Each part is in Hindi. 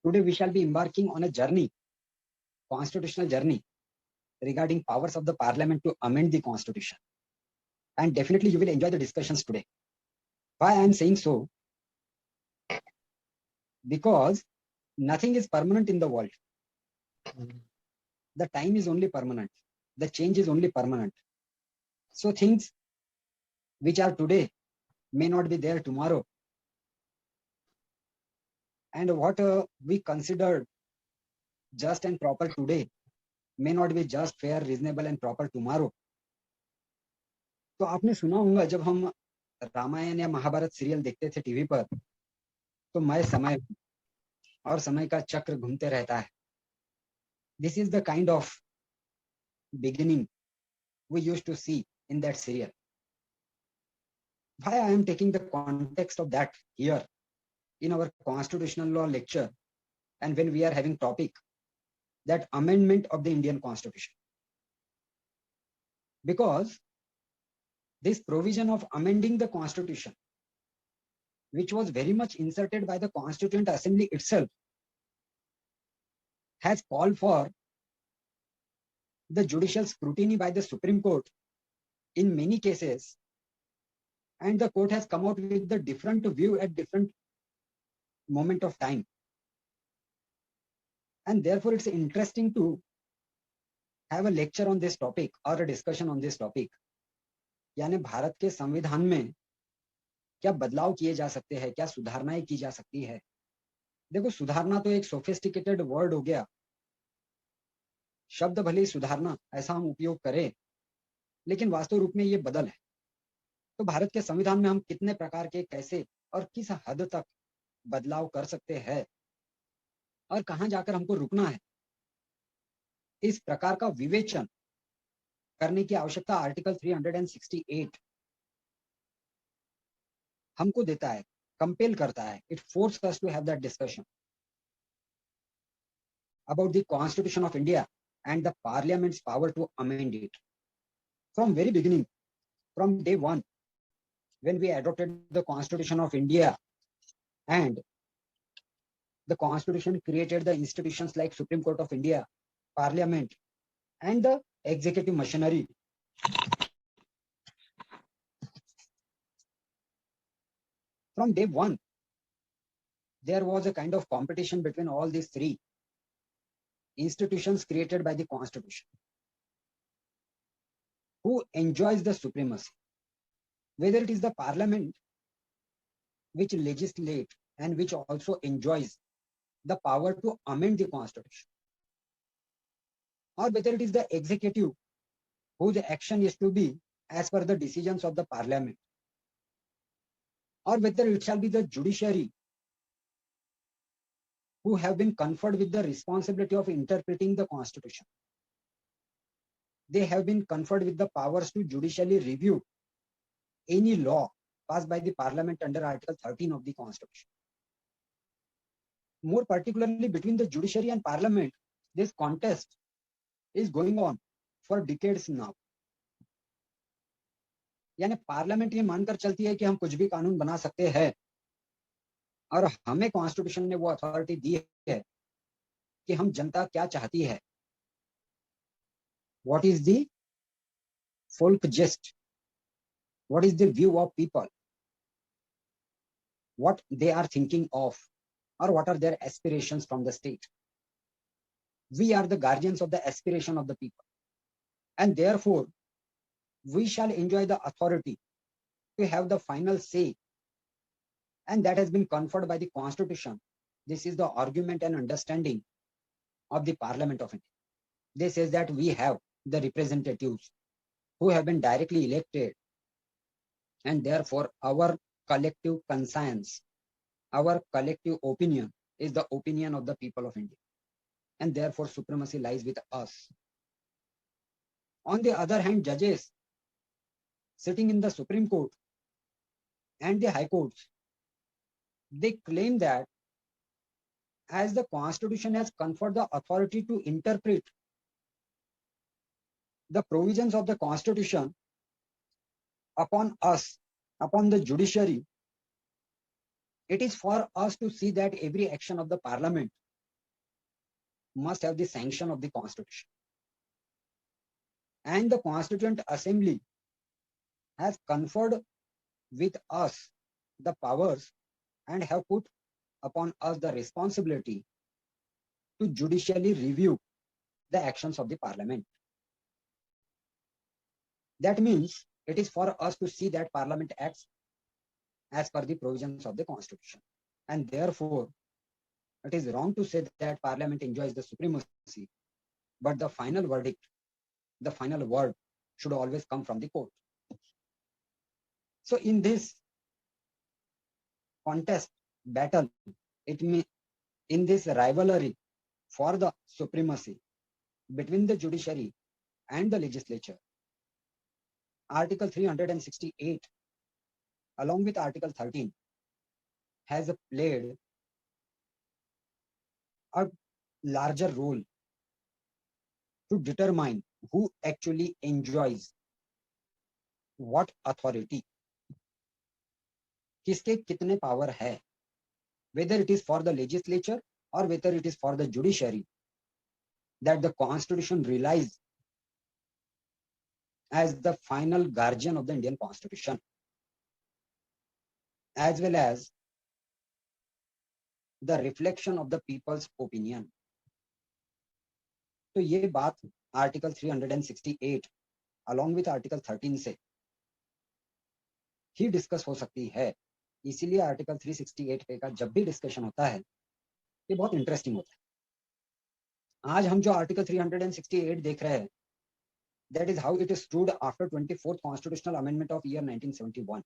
Today we shall be embarking on a journey, constitutional journey, regarding powers of the parliament to amend the constitution. And definitely you will enjoy the discussions today. Why I am saying so? Because nothing is permanent in the world. The time is only permanent. The change is only permanent. So things which are today may not be there tomorrow. And what we considered just and proper today may not be just, fair, reasonable and proper tomorrow. तो आपने सुना होगा जब हम रामायण या महाभारत सीरियल देखते थे टीवी पर, तो मैं समय और समय का चक्र घूमते रहता है. This is the kind of beginning we used to see in that serial. Why I am taking the context of that here in our constitutional law lecture, and when we are having topic that amendment of the Indian Constitution, because this provision of amending the Constitution, which was very much inserted by the Constituent Assembly itself, has called for the judicial scrutiny by the Supreme Court in many cases, and the court has come out with the different view at different moment of time. And therefore it's interesting to have a lecture on this topic or a discussion on this topic. यानी भारत के संविधान में क्या बदलाव किए जा सकते हैं, क्या सुधारणाएं की जा सकती है. देखो, सुधारना तो एक सोफिस्टिकेटेड वर्ड हो गया. शब्द भले ही सुधारना ऐसा हम उपयोग करें, लेकिन वास्तव रूप में ये बदल है. तो भारत के संविधान में हम कितने प्रकार के, कैसे और किस हद तक बदलाव कर सकते हैं और कहां जाकर हमको रुकना है, इस प्रकार का विवेचन करने की आवश्यकता आर्टिकल 368 हमको देता है, कंपेल करता है. It force us to have that discussion about the constitution of India and the parliament's power to amend it. From very beginning, from day one, when we adopted the Constitution of India, and the Constitution created the institutions like Supreme Court of India, Parliament, and the executive machinery. From day one, there was a kind of competition between all these three institutions created by the Constitution. Who enjoys the supremacy? Whether it is the Parliament which legislate and which also enjoys the power to amend the Constitution, or whether it is the executive whose action is to be as per the decisions of the Parliament, or whether it shall be the judiciary who have been conferred with the responsibility of interpreting the Constitution. They have been conferred with the powers to judicially review any law passed by the Parliament under Article 13 of the Constitution. More particularly between the judiciary and Parliament, this contest is going on for decades now. यानी पार्लियामेंट ये मानकर चलती है कि हम कुछ भी कानून बना सकते हैं, और हमें कॉन्स्टिट्यूशन ने वो अथॉरिटी दी है कि हम जनता क्या चाहती है, what is the folk gist, what is the view of people, what they are thinking of, or what are their aspirations from the state. We are the guardians of the aspiration of the people, and therefore we shall enjoy the authority to have the final say, and that has been conferred by the Constitution. This is the argument and understanding of the Parliament of India. This says that we have the representatives who have been directly elected, and therefore our collective conscience, our collective opinion is the opinion of the people of India, and therefore supremacy lies with us. On the other hand, judges sitting in the Supreme Court and the High Courts, they claim that as the Constitution has conferred the authority to interpret the provisions of the Constitution upon us, upon the judiciary, it is for us to see that every action of the Parliament must have the sanction of the constitution, and the constituent assembly has conferred with us the powers and have put upon us the responsibility to judicially review the actions of the parliament. That means it is for us to see that parliament acts as per the provisions of the constitution, and therefore it is wrong to say that parliament enjoys the supremacy, but the final verdict, the final word should always come from the court. So in this contest battle, in this rivalry for the supremacy between the judiciary and the legislature, Article 368 along with Article 13 has played a larger role to determine who actually enjoys what authority, किसके कितने पावर है, whether it is for the legislature or whether it is for the judiciary, that the constitution relies as the final guardian of the Indian constitution, as well as the reflection of the people's opinion. तो ये बात आर्टिकल 368 along with आर्टिकल 13 से ही डिस्कस हो सकती है. इसीलिए आर्टिकल 368 पे का जब भी डिस्कशन होता है ये बहुत इंटरेस्टिंग होता है. आज हम जो आर्टिकल 368 देख रहे हैं, that is how it is stood after 24th constitutional amendment of year 1971.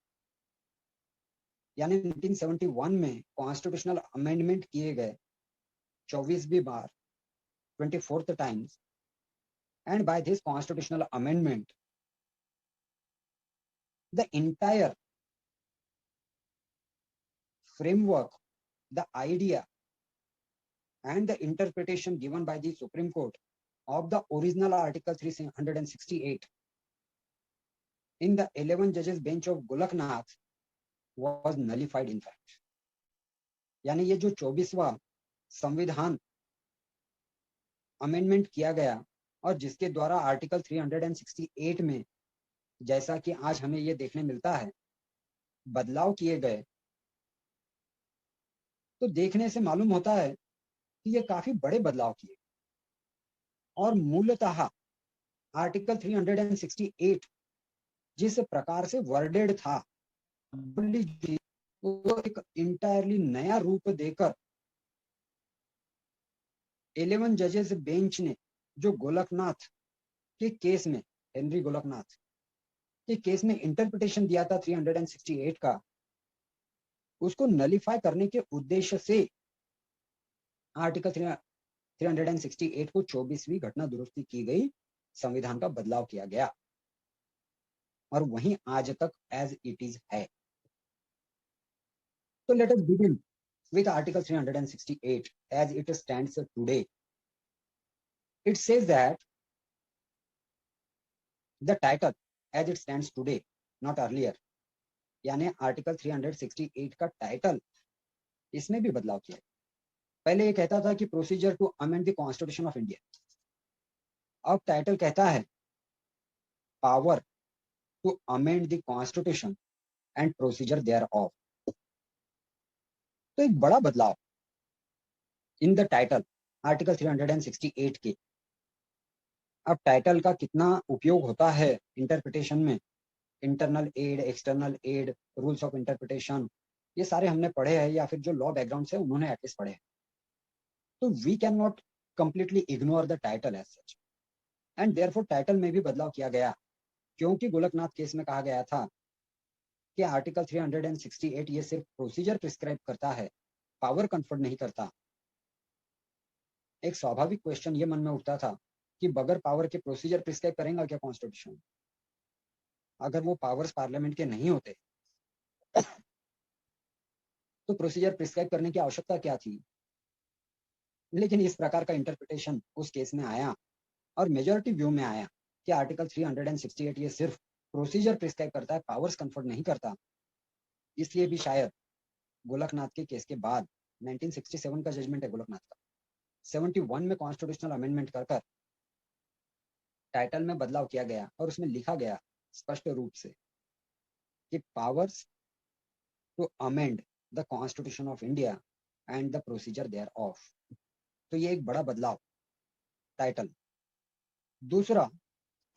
यानी 1971 में कॉन्स्टिट्यूशनल अमेंडमेंट किए गए 24वीं बार, 24th times, and by this constitutional amendment the entire framework, the idea and the interpretation given by the Supreme Court of the original Article 368 in the 11 judges bench of Golaknath was nullified in fact. यानी ये जो 24वां संविधान अमेंडमेंट किया गया और जिसके द्वारा आर्टिकल 368 में, जैसा कि आज हमें ये देखने मिलता है, बदलाव किए गए, तो देखने से मालूम होता है कि ये काफी बड़े बदलाव किए और मूलतः आर्टिकल 368 जिस प्रकार से वर्डेड था वो एक इंटायरली नया रूप देकर 11 जजेस बेंच ने जो गोलकनाथ के केस में, हेनरी गोलकनाथ के केस में इंटरप्रिटेशन दिया था 368 का, उसको नलिफाई करने के उद्देश्य से आर्टिकल 368 को 24वीं घटना दुरुस्ती की गई, संविधान का बदलाव किया गया और वहीं आज तक एज इट इज है. So let us begin with Article 368 as it stands today. It says that the title as it stands today, not earlier, यानी आर्टिकल 368 का टाइटल इसमें भी बदलाव किया. पहले ये कहता था कि procedure to amend the constitution of India, अब टाइटल कहता है power to amend the constitution and procedure thereof. तो एक बड़ा बदलाव इन द टाइटल आर्टिकल 368 के. अब टाइटल का कितना उपयोग होता है इंटरप्रिटेशन में, internal aid, external aid, rules of interpretation, ये सारे हमने पढ़े हैं या फिर जो लॉ बैकग्राउंड से उन्होंने एटलीस्ट पढ़े हैं. तो we can not completely ignore the title as such, and therefore title में भी बदलाव किया गया, क्योंकि गोलकनाथ केस में कहा गया था कि आर्टिकल 368 ये सिर्फ प्रोसीजर प्रिस्क्राइब करता है, पावर कन्फर्ड नहीं करता. एक स्वाभाविक क्वेश्चन ये मन में उठता था कि बगैर पावर के प्रोसीजर प्रिस्क्राइब करेंगे क्या कॉन्स्टिट्यूशन? अगर वो पावर्स पार्लियामेंट के नहीं होते तो प्रोसीजर प्रिस्क्राइब करने की आवश्यकता क्या थी? लेकिन इस प्रकार का इंटरप्रिटेशन उस केस में आया और मेजॉरिटी व्यू में आया कि आर्टिकल 368 ये सिर्फ प्रोसीजर प्रिस्क्राइब करता है, पावर्स कन्फर्ड नहीं करता. इसलिए भी शायद गोलकनाथ के केस के बाद 1967 का जजमेंट है गोलकनाथ का, 71 में कॉन्स्टिट्यूशनल अमेंडमेंट कर टाइटल में बदलाव किया गया और उसमें लिखा गया स्पष्ट रूप से कि powers to amend the constitution of India and the procedure thereof. तो ये एक बड़ा बदलाव टाइटल। दूसरा,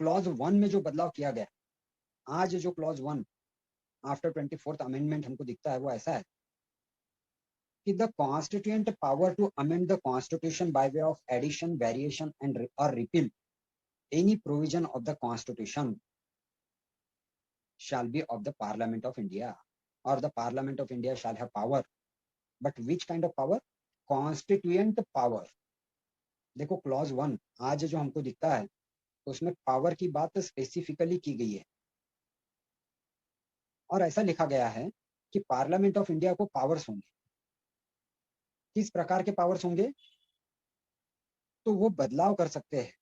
क्लॉज 1 में जो बदलाव किया गया, आज जो क्लॉज 1 आफ्टर 24th अमेंडमेंट हमको दिखता है वो ऐसा है कि the constituent power to amend the constitution by way of addition, variation and और repeal any provision of the constitution shall be of the Parliament of India, or the Parliament of India shall have power. But which kind of power? Constituent power. देखो क्लॉज 1 आज जो हमको दिखता है उसमें पावर की बात स्पेसिफिकली की गई है और ऐसा लिखा गया है कि पार्लियामेंट ऑफ इंडिया को पावर्स होंगे। किस प्रकार के पावर्स होंगे? तो वो बदलाव कर सकते हैं।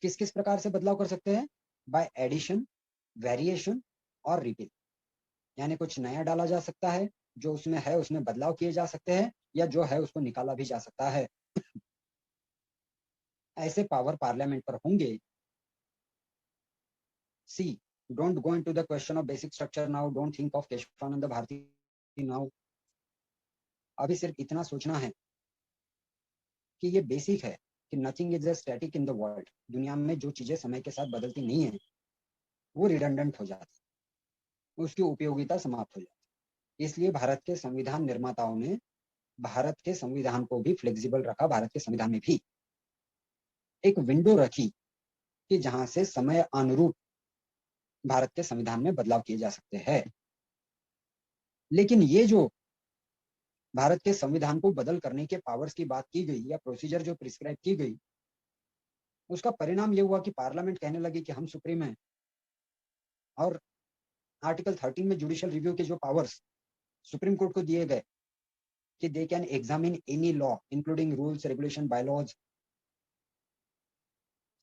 किस किस प्रकार से बदलाव कर सकते हैं? बाय एडिशन, वेरिएशन और रिपील। यानी कुछ नया डाला जा सकता है, जो उसमें है उसमें बदलाव किए जा सकते हैं, या जो है उसको निकाला भी जा सकता है। ऐसे पावर पार्लियामेंट पर होंगे। See, don't go into the question of basic structure now, don't think of Kesavananda Bharati now. अभी सिर्फ इतना सोचना है कि ये बेसिक है कि nothing is static in the world. दुनिया में जो चीजें समय के साथ बदलती नहीं है वो रिडंडेंट हो जाती, उसकी उपयोगिता समाप्त हो जाती। इसलिए भारत के संविधान निर्माताओं ने भारत के संविधान को भी फ्लेक्सिबल रखा। भारत के संविधान में भी एक विंडो रखी कि जहां से समय अनुरूप भारत के संविधान में बदलाव किए जा सकते हैं। लेकिन ये जो भारत के संविधान को बदल करने के पावर्स की बात की गई या प्रोसीजर जो प्रिस्क्राइब की गई, उसका परिणाम ये हुआ कि पार्लियामेंट कहने लगी कि हम सुप्रीम है। और आर्टिकल 13 में जुडिशियल रिव्यू के जो पावर्स सुप्रीम कोर्ट को दिए गए कि they can examine any law including rules, regulation, bylaws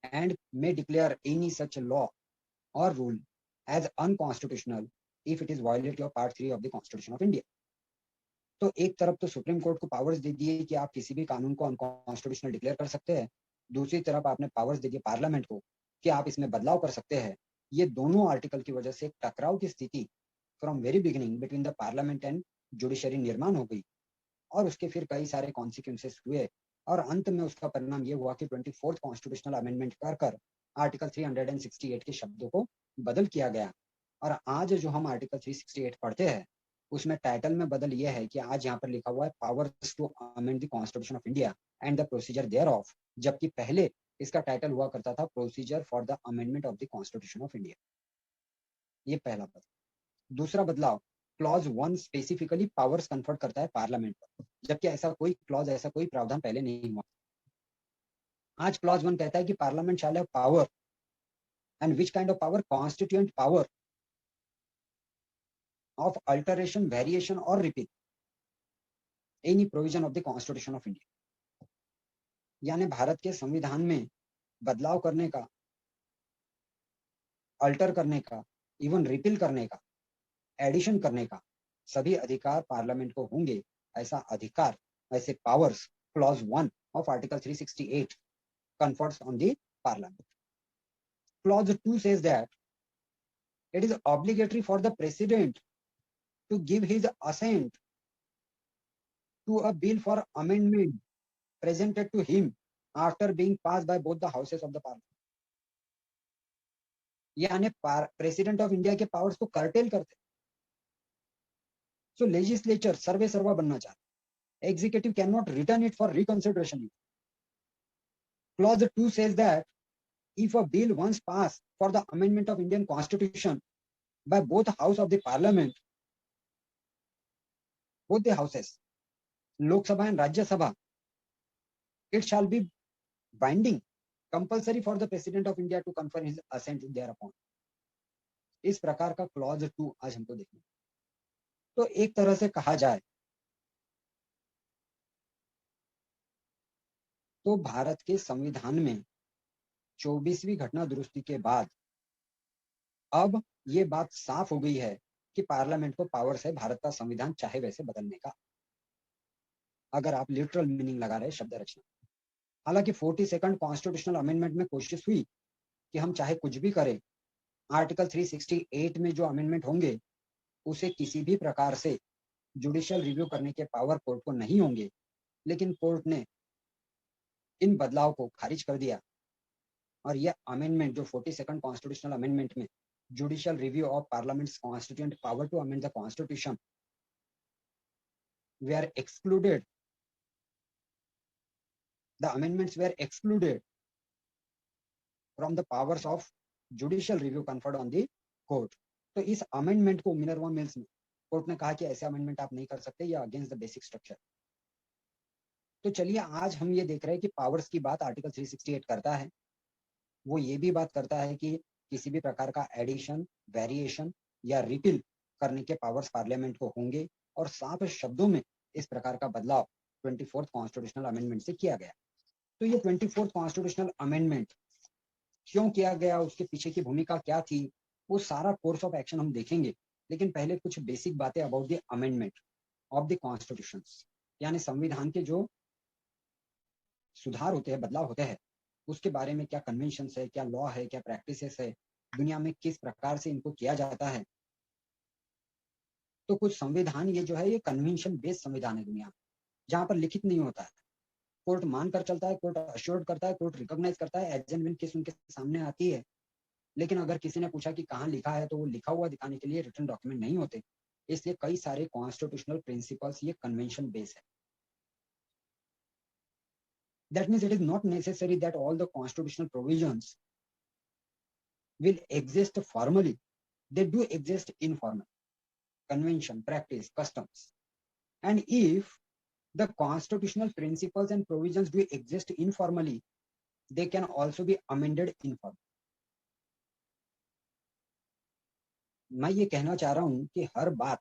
and may declare any such law or rule as unconstitutional if it is violative of part 3 of the Constitution of India। तो एक तरफ तो सुप्रीम कोर्ट को पावर्स दे दिए कि आप किसी भी कानून को अनकॉन्स्टिट्यूशनल डिक्लेयर कर सकते हैं, दूसरी तरफ आपने पावर्स दे दिए पार्लियामेंट को कि आप इसमें बदलाव कर सकते हैं। ये दोनों आर्टिकल की वजह से एक टकराव की स्थिति from very beginning between the parliament and judiciary निर्माण हो गई और उसके फिर कई सारे कॉन्सिक्वेंसेस हुए और अंत में उसका परिणाम ये हुआ कि 24th कॉन्स्टिट्यूशनल अमेंडमेंट कर आर्टिकल 368 के शब्दों को बदल किया गया। और आज जो हम आर्टिकल 368 पढ़ते हैं उसमें टाइटल में बदल यह है कि आज यहाँ पर लिखा हुआ है powers to amend the constitution of India and the procedure thereof, जबकि पहले इसका टाइटल हुआ करता था procedure for the amendment of the constitution of India. ये पहला बदलाव। दूसरा बदलाव, क्लॉज 1 स्पेसिफिकली पावर्स कन्फर्ट करता है पार्लियामेंट पर, जबकि ऐसा कोई क्लॉज, ऐसा कोई प्रावधान पहले नहीं हुआ। आज क्लॉज 1 कहता है कि parliament shall have power, and which kind of power? Constituent power of alteration, variation और repeal any provision of the constitution of India. यानी भारत के संविधान में बदलाव करने का, अल्टर करने का, इवन रिपील करने का, एडिशन करने का सभी अधिकार पार्लियामेंट को होंगे। ऐसा अधिकार, ऐसे powers clause 1 of article 368 confers on the parliament। Clause 2 says that it is obligatory for the president to give his assent to a bill for amendment presented to him after being passed by both the houses of the parliament। यानी प्रेसिडेंट ऑफ इंडिया के पावर्स को कर्टेल करते। सो लेजिस्लेचर सर्वे सर्वा बनना चाहते, executive can not return it for reconsideration. Clause 2 says that if a bill once passed for the amendment of Indian Constitution by both house of the parliament, both the houses, Lok Sabha and Rajya Sabha, it shall be binding, compulsory for the president of India to confer his assent thereupon। इस प्रकार का क्लॉज 2 आज हमको देखना। तो एक तरह से कहा जाए तो भारत के संविधान में 24वीं घटना दुरुस्ती के बाद अब ये बात साफ हो गई है कि पार्लियामेंट को पावर्स है भारत का संविधान चाहे वैसे बदलने का। अगर आप लिटरल मीनिंग लगा रहे शब्द रचना। हालांकि 42nd कॉन्स्टिट्यूशनल अमेंडमेंट में कोशिश हुई कि हम चाहे कुछ भी करें, आर्टिकल 368 में जो अमेंडमेंट होंगे उसे किसी भी प्रकार से जुडिशियल रिव्यू करने के पावर कोर्ट को नहीं होंगे, लेकिन कोर्ट ने इन बदलाव को खारिज कर दिया और यह अमेंडमेंट जो 42nd कॉन्स्टिट्यूशनल अमेंडमेंट में judicial review of parliament's constituent power to amend the constitution were excluded, the amendments were excluded from the powers of judicial review conferred on the court. तो इस अमेंडमेंट को मिनर्वा मिल्स में कोर्ट ने कहा कि ऐसे अमेंडमेंट आप नहीं कर सकते, या अगेंस्ट द बेसिक स्ट्रक्चर। तो चलिए आज हम ये देख रहे हैं कि पावर्स की बात आर्टिकल 368 करता है। वो ये भी बात करता है कि किसी भी प्रकार का एडिशन, वेरिएशन या रिपील करने के पावर्स पार्लियामेंट को होंगे, और साफ शब्दों में इस प्रकार का बदलाव 24th कॉन्स्टिट्यूशनल अमेंडमेंट से किया गया। तो ये 24th कॉन्स्टिट्यूशनल अमेंडमेंट क्यों किया गया, उसके पीछे की भूमिका क्या थी, वो सारा कोर्स ऑफ एक्शन हम देखेंगे। लेकिन पहले कुछ बेसिक बातें about the amendment of the constitution, यानी संविधान के जो सुधार होते हैं, बदलाव होते हैं, उसके बारे में क्या कन्वेंशन है, क्या लॉ है, क्या प्रैक्टिसेस है, दुनिया में किस प्रकार से इनको किया जाता है। तो कुछ संविधान ये जो है ये कन्वेंशन बेस्ड संविधान है दुनिया में, जहां पर लिखित नहीं होता है, कोर्ट मानकर चलता है, कोर्ट अश्योर्ड करता है, कोर्ट रिकॉग्नाइज करता है, एज एंड व्हेन केस उनके सामने आती है। लेकिन अगर किसी ने पूछा कि कहाँ लिखा है, तो वो लिखा हुआ दिखाने के लिए रिटन डॉक्यूमेंट नहीं होते। इसलिए कई सारे कॉन्स्टिट्यूशनल प्रिंसिपल्स ये कन्वेंशन बेस्ड है। That means it is not necessary that all the constitutional provisions will exist formally. They do exist informally. Convention, practice, customs. And if the constitutional principles and provisions do exist informally, they can also be amended informally. मैं ये कहना चाह रहा हूं कि हर बात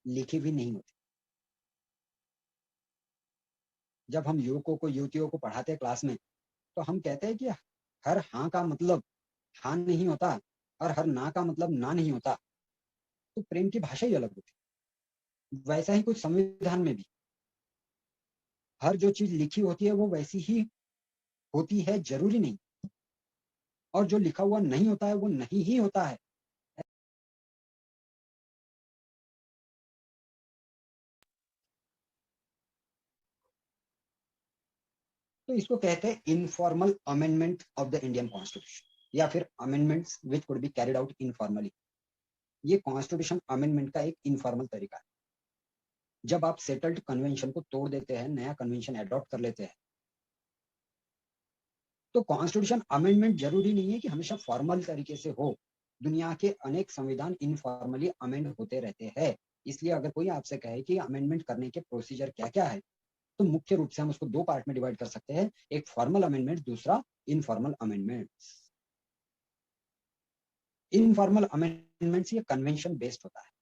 लिखी भी नहीं होती। जब हम युवकों को, युवतियों को पढ़ाते हैं क्लास में, तो हम कहते हैं कि हर हाँ का मतलब हाँ नहीं होता और हर ना का मतलब ना नहीं होता। तो प्रेम की भाषा ही अलग होती। वैसा ही कुछ संविधान में भी हर जो चीज लिखी होती है वो वैसी ही होती है, जरूरी नहीं, और जो लिखा हुआ नहीं होता है वो नहीं ही होता है। तो इसको कहते हैं informal amendment of the Indian constitution, या फिर amendments which could be carried out informally. ये कॉन्स्टिट्यूशन अमेंडमेंट का एक इनफॉर्मल तरीका है। जब आप सेटल्ड कन्वेंशन को तोड़ देते हैं, नया कन्वेंशन एडॉप्ट कर लेते हैं, तो कॉन्स्टिट्यूशन अमेंडमेंट जरूरी नहीं है कि हमेशा फॉर्मल तरीके से हो। दुनिया के अनेक संविधान इनफॉर्मली अमेंड होते रहते हैं। इसलिए अगर कोई आपसे कहे कि अमेंडमेंट करने के प्रोसीजर क्या क्या है, तो मुख्य रूप से हम उसको दो पार्ट में डिवाइड कर सकते हैं, एक फॉर्मल अमेंडमेंट, दूसरा इनफॉर्मल अमेंडमेंट। इनफॉर्मल अमेंडमेंट्स ये कन्वेंशन बेस्ड होता है।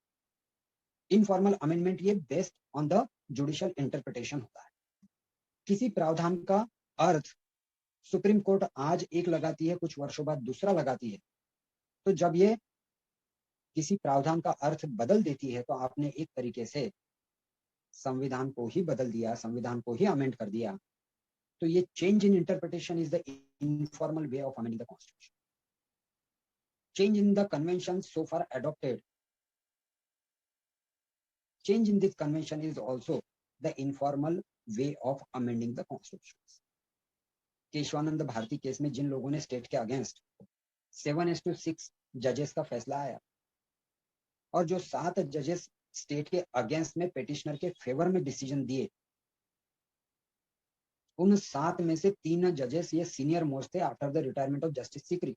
इनफॉर्मल अमेंडमेंट ये based on the judicial interpretation होता है। किसी प्रावधान का अर्थ सुप्रीम कोर्ट आज एक लगाती है, कुछ वर्षों बाद दूसरा लगाती है। तो जब ये किसी प्रावधान का अर्थ बदल देती है, तो आपने एक तरीके से संविधान को ही बदल दिया, संविधान को ही अमेंड कर दिया। तो ये change in interpretation is the informal way of amending the constitution. Change in the convention so far adopted, change in this convention is also the informal way of amending the constitution. Kesavananda Bharati case में जिन लोगों ने स्टेट के अगेंस्ट 7:6 जजेस का फैसला आया, और जो 7 जजेस स्टेट के अगेंस्ट में पेटिशनर के फेवर में डिसीजन दिए, उन 7 में से 3 जजेस ये सीनियर मोस्ट थे after the retirement of justice Sikri,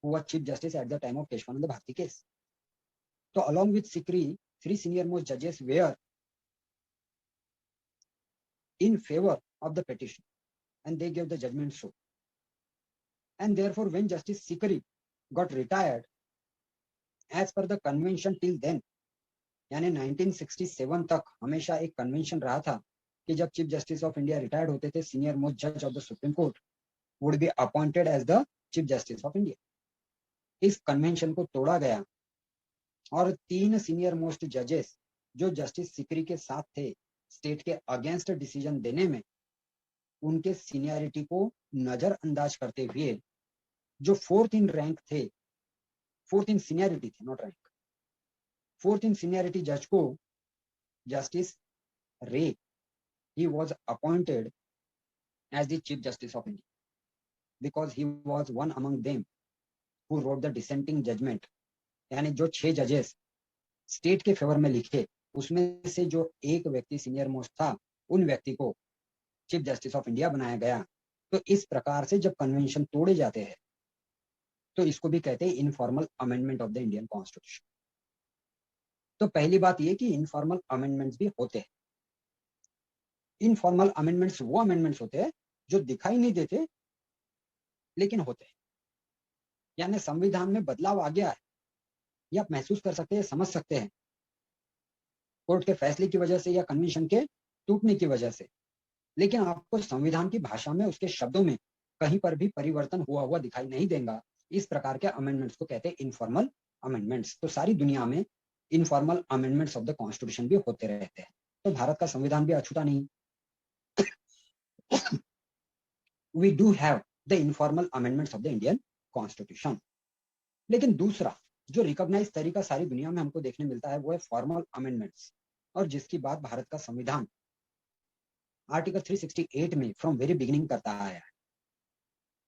who was chief justice at the time of Kesavananda Bharati case. So along with Sikri, 3 senior most judges were in favor of the petition, and they gave the judgment so. And therefore, when Justice Sikri got retired, as per the convention till then, यानी 1967 तक हमेशा एक कन्वेंशन रहा था कि जब chief justice of India retired होते थे, सीनियर मोस्ट जज of the supreme court would be appointed as the chief justice of India. इस कन्वेंशन को तोड़ा गया और 3 सीनियर मोस्ट जजेस जो जस्टिस सिकरी के साथ थे, स्टेट के अगेंस्ट डिसीजन देने में उनके सीनियरिटी को नजरअंदाज करते हुए जो फोर्थ इन रैंक थे, फोर्थ इन सीनियरिटी थे, not rank, fourth in seniority जज को जस्टिस रे, he was appointed as the Chief Justice of India because he was one among them who wrote the dissenting judgment. यानी जो 6 जजेस स्टेट के फेवर में लिखे उसमें से जो एक व्यक्ति सीनियर मोस्ट था, उन व्यक्ति को चीफ जस्टिस ऑफ इंडिया बनाया गया। तो इस प्रकार से जब कन्वेंशन तोड़े जाते हैं तो इसको भी कहते हैं informal amendment of the Indian constitution. तो पहली बात यह कि इनफॉर्मल अमेंडमेंट्स भी होते हैं। इनफॉर्मल अमेंडमेंट्स वो अमेंडमेंट्स होते हैं जो दिखाई नहीं देते लेकिन होते हैं, यानी संविधान में बदलाव आ गया है, ये आप महसूस कर सकते हैं, समझ सकते हैं, कोर्ट के फैसले की वजह से या कन्वेंशन के टूटने की वजह से, लेकिन आपको संविधान की भाषा में उसके शब्दों में कहीं पर भी परिवर्तन हुआ दिखाई नहीं देगा। इस प्रकार के अमेंडमेंट्स को कहते हैं इनफॉर्मल अमेंडमेंट्स। तो सारी दुनिया में informal amendments of the constitution भी होते रहते हैं। तो भारत का संविधान भी अछूता नहीं। We do have the informal amendments of the Indian constitution. लेकिन दूसरा जो रिकॉग्नाइज तरीका सारी दुनिया में हमको देखने मिलता है वो है फॉर्मल अमेंडमेंट्स, और जिसकी बात भारत का संविधान आर्टिकल 368 में फ्रॉम वेरी बिगिनिंग करता आया है,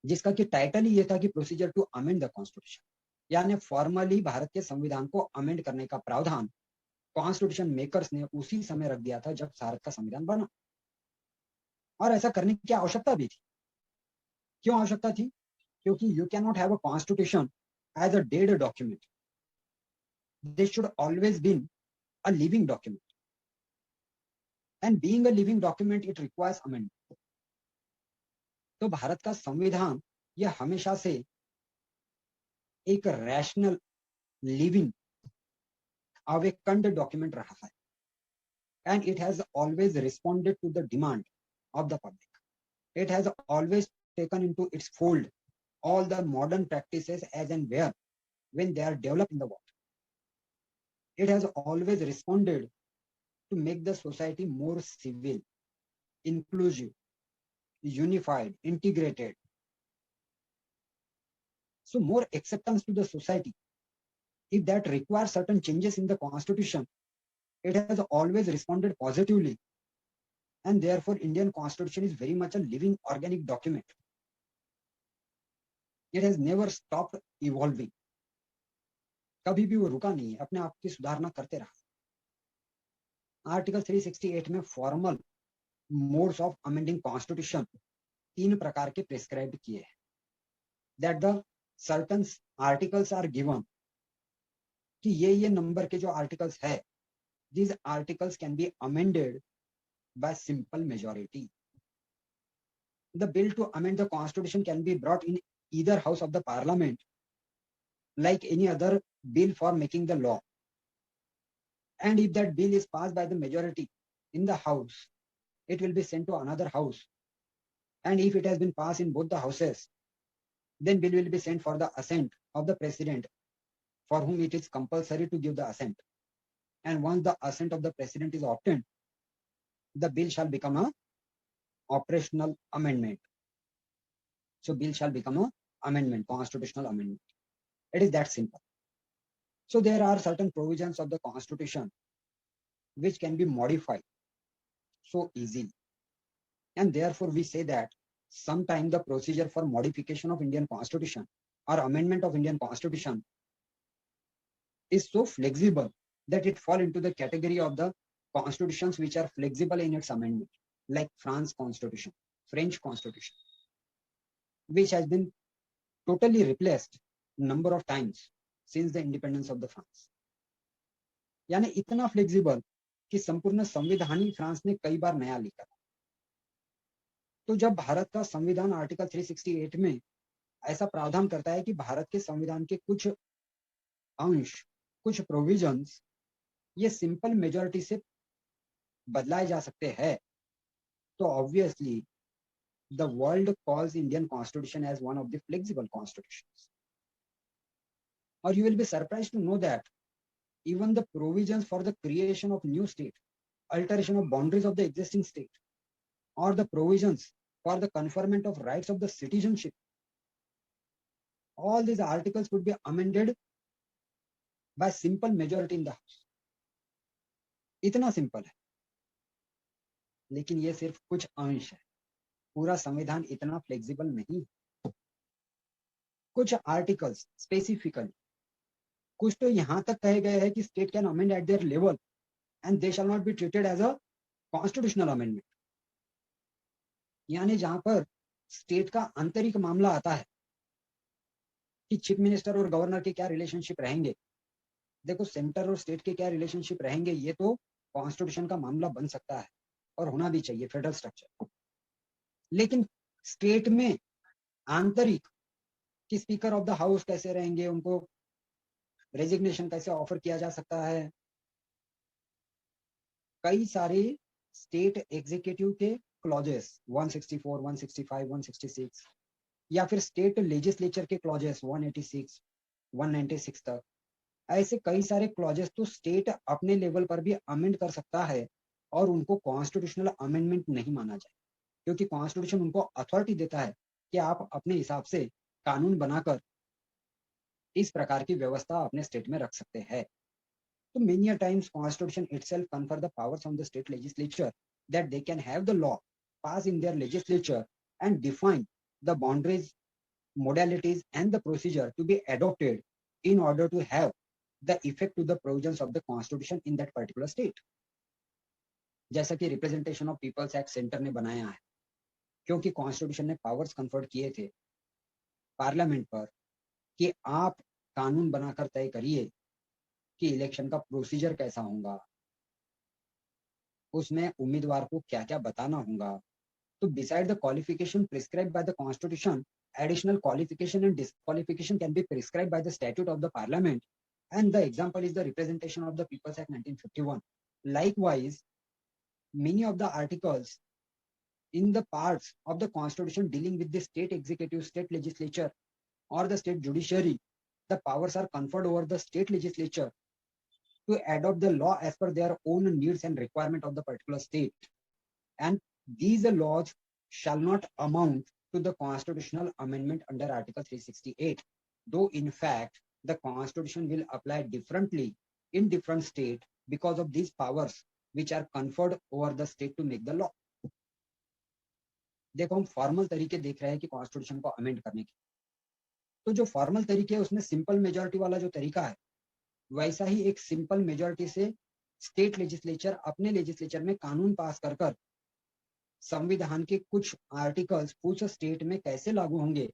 जिसका कि टाइटल ही ये था कि procedure to amend the constitution, यानी फॉर्मली भारत के संविधान को अमेंड करने का प्रावधान कॉन्स्टिट्यूशन मेकर्स ने उसी समय रख दिया था जब भारत का संविधान बना। और ऐसा करने की आवश्यकता भी थी। क्यों आवश्यकता थी? क्योंकि you can not have a constitution as a dead document, this should always been a living document, and being a living document it requires amendment. तो भारत का संविधान यह हमेशा से एक रैशनल लिविंग अवेकन्ड डॉक्यूमेंट रहा है, and it has always responded to the demand of the public. It has always taken into its fold all the modern practices as and where when they are developed in the world. It has always responded to make the society more civil, inclusive, unified, integrated. So more acceptance to the society. If that requires certain changes in the constitution, it has always responded positively. And therefore, Indian constitution is very much a living organic document. It has never stopped evolving. कभी भी वो रुका नहीं है, अपने आप की सुधारना करते रहा। आर्टिकल 368 में formal modes of amending constitution 3 प्रकार के प्रिस्क्राइब किए हैं। That the certain articles are given, कि ये नंबर के जो आर्टिकल्स है, these articles can be amended by simple majority. The bill to amend the constitution can be brought in either house of the parliament like any other bill for making the law. And if that bill is passed by the majority in the house, it will be sent to another house. And if it has been passed in both the houses, then bill will be sent for the assent of the president, for whom it is compulsory to give the assent. And once the assent of the president is obtained, the bill shall become a operational amendment. So bill shall become a amendment, constitutional amendment. It is that simple. So there are certain provisions of the constitution which can be modified so easily. And therefore we say that sometime the procedure for modification of Indian constitution or amendment of Indian constitution is so flexible that it fall into the category of the constitutions which are flexible in its amendment, like France constitution, French constitution, which has been totally replaced number of times since the independence of the France. यानी इतना फ्लेक्सिबल कि संपूर्ण संविधान ही फ्रांस ने कई बार नया लिखा। तो जब भारत का संविधान आर्टिकल 368 में ऐसा प्रावधान करता है कि भारत के संविधान के कुछ अंश, कुछ प्रोविजंस ये सिंपल मेजॉरिटी से बदलाए जा सकते हैं, तो obviously the world calls Indian constitution as one of the flexible constitutions. Or you will be surprised to know that even the provisions for the creation of new state alteration of boundaries of the existing state, or the provisions for the conferment of rights of the citizenship. All these articles could be amended by simple majority in the house. इतना सिंपल है, लेकिन ये सिर्फ कुछ अंश है, पूरा संविधान इतना फ्लेक्सिबल नहीं है। कुछ आर्टिकल्स स्पेसिफिकली, कुछ तो यहां तक कहे गए हैं कि state can amend at their level and they shall not be treated as a constitutional amendment. यानी जहां पर स्टेट का आंतरिक मामला आता है कि चीफ मिनिस्टर और गवर्नर के क्या रिलेशनशिप रहेंगे, देखो सेंटर और स्टेट के क्या रिलेशनशिप रहेंगे ये तो कॉन्स्टिट्यूशन का मामला बन सकता है और होना भी चाहिए फेडरल स्ट्रक्चर। लेकिन स्टेट में आंतरिक कि स्पीकर ऑफ द हाउस कैसे रहेंगे, उनको रेजिग्नेशन कैसे ऑफर किया जा सकता है, कई सारे स्टेट एग्जीक्यूटिव के क्लॉजेस 164, 165, 166 या फिर स्टेट लेजिस्लेचर के क्लॉजेस 186, 196 तक, ऐसे कई सारे क्लॉजेस तो स्टेट अपने लेवल पर भी अमेंड कर सकता है और उनको कॉन्स्टिट्यूशनल अमेंडमेंट नहीं माना जाए, क्योंकि कॉन्स्टिट्यूशन उनको अथॉरिटी देता है कि आप अपने हिसाब से कानून बनाकर इस प्रकार की व्यवस्था अपने स्टेट में रख सकते हैं। तो many a times constitution itself confer the powers on the state legislature that they can have the law pass in their legislature and define the boundaries, modalities and the procedure to be adopted in order to have the effect to the provisions of the constitution in that particular state. जैसा कि representation of people's act centre ने बनाया है, क्योंकि कॉन्स्टिट्यूशन ने पावर्स कन्फर्ड किए थे पार्लियामेंट पर कि आप कानून बनाकर तय करिए कि इलेक्शन का प्रोसीजर कैसा होगा, उसमें उम्मीदवार को क्या क्या बताना होगा। तो beside the qualification prescribed by the constitution, additional qualification and disqualification can be prescribed by the statute of the parliament, and the example is the representation of the People's Act 1951. Likewise, many of the articles in the parts of the constitution dealing with the state executive, state legislature or the state judiciary, the powers are conferred over the state legislature to adopt the law as per their own needs and requirement of the particular state, and these laws shall not amount to the constitutional amendment under Article 368, though in fact the constitution will apply differently in different state because of these powers which are conferred over the state to make the law. देखो हम फॉर्मल तरीके देख रहे हैं कि कॉन्स्टिट्यूशन को अमेंड करने के, तो जो फॉर्मल तरीके है उसमें सिंपल मेजॉरिटी वाला जो तरीका है, वैसा ही एक सिंपल मेजॉरिटी से स्टेट लेजिस्लेचर अपने लेजिस्लेचर में कानून पास कर कर संविधान के कुछ आर्टिकल्स कुछ स्टेट में कैसे लागू होंगे,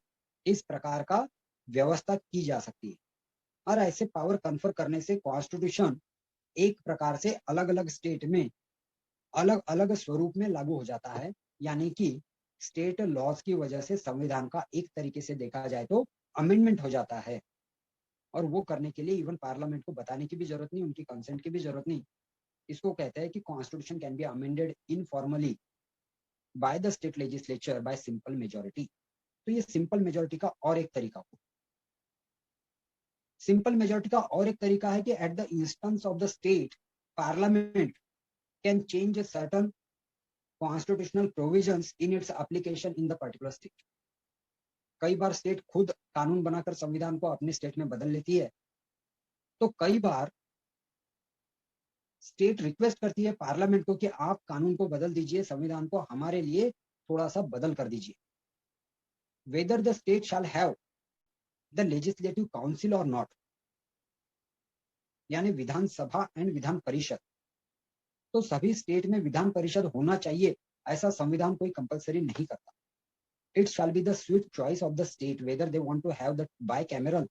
इस प्रकार का व्यवस्था की जा सकती है। और ऐसे पावर कन्फर करने से कॉन्स्टिट्यूशन एक प्रकार से अलग अलग स्टेट में अलग अलग स्वरूप में लागू हो जाता है, यानी कि स्टेट लॉज की वजह से संविधान का एक तरीके से देखा जाए तो अमेंडमेंट हो जाता है। और वो करने के लिए इवन पार्लियामेंट को बताने की भी जरूरत नहीं, उनकी कंसेंट की भी जरूरत नहीं। इसको कहते हैं कि constitution can be amended informally by the state legislature bye simple majority. तो ये सिंपल मेजॉरिटी का और एक तरीका हो। सिंपल मेजॉरिटी का और एक तरीका है कि at the instance of the state parliament can change certain constitutional provisions in its application in the particular state. कई बार स्टेट खुद कानून बनाकर संविधान को अपने स्टेट में बदल लेती है, तो कई बार स्टेट रिक्वेस्ट करती है पार्लियामेंट को कि आप कानून को बदल दीजिए, संविधान को हमारे लिए थोड़ा सा बदल कर दीजिए। Whether the state shall have the legislative council और नॉट, यानी विधानसभा एंड विधान परिषद, तो सभी स्टेट में विधान परिषद होना चाहिए ऐसा संविधान कोई कंपलसरी नहीं करता। It shall be the swift choice of the state whether they want to have the bicameral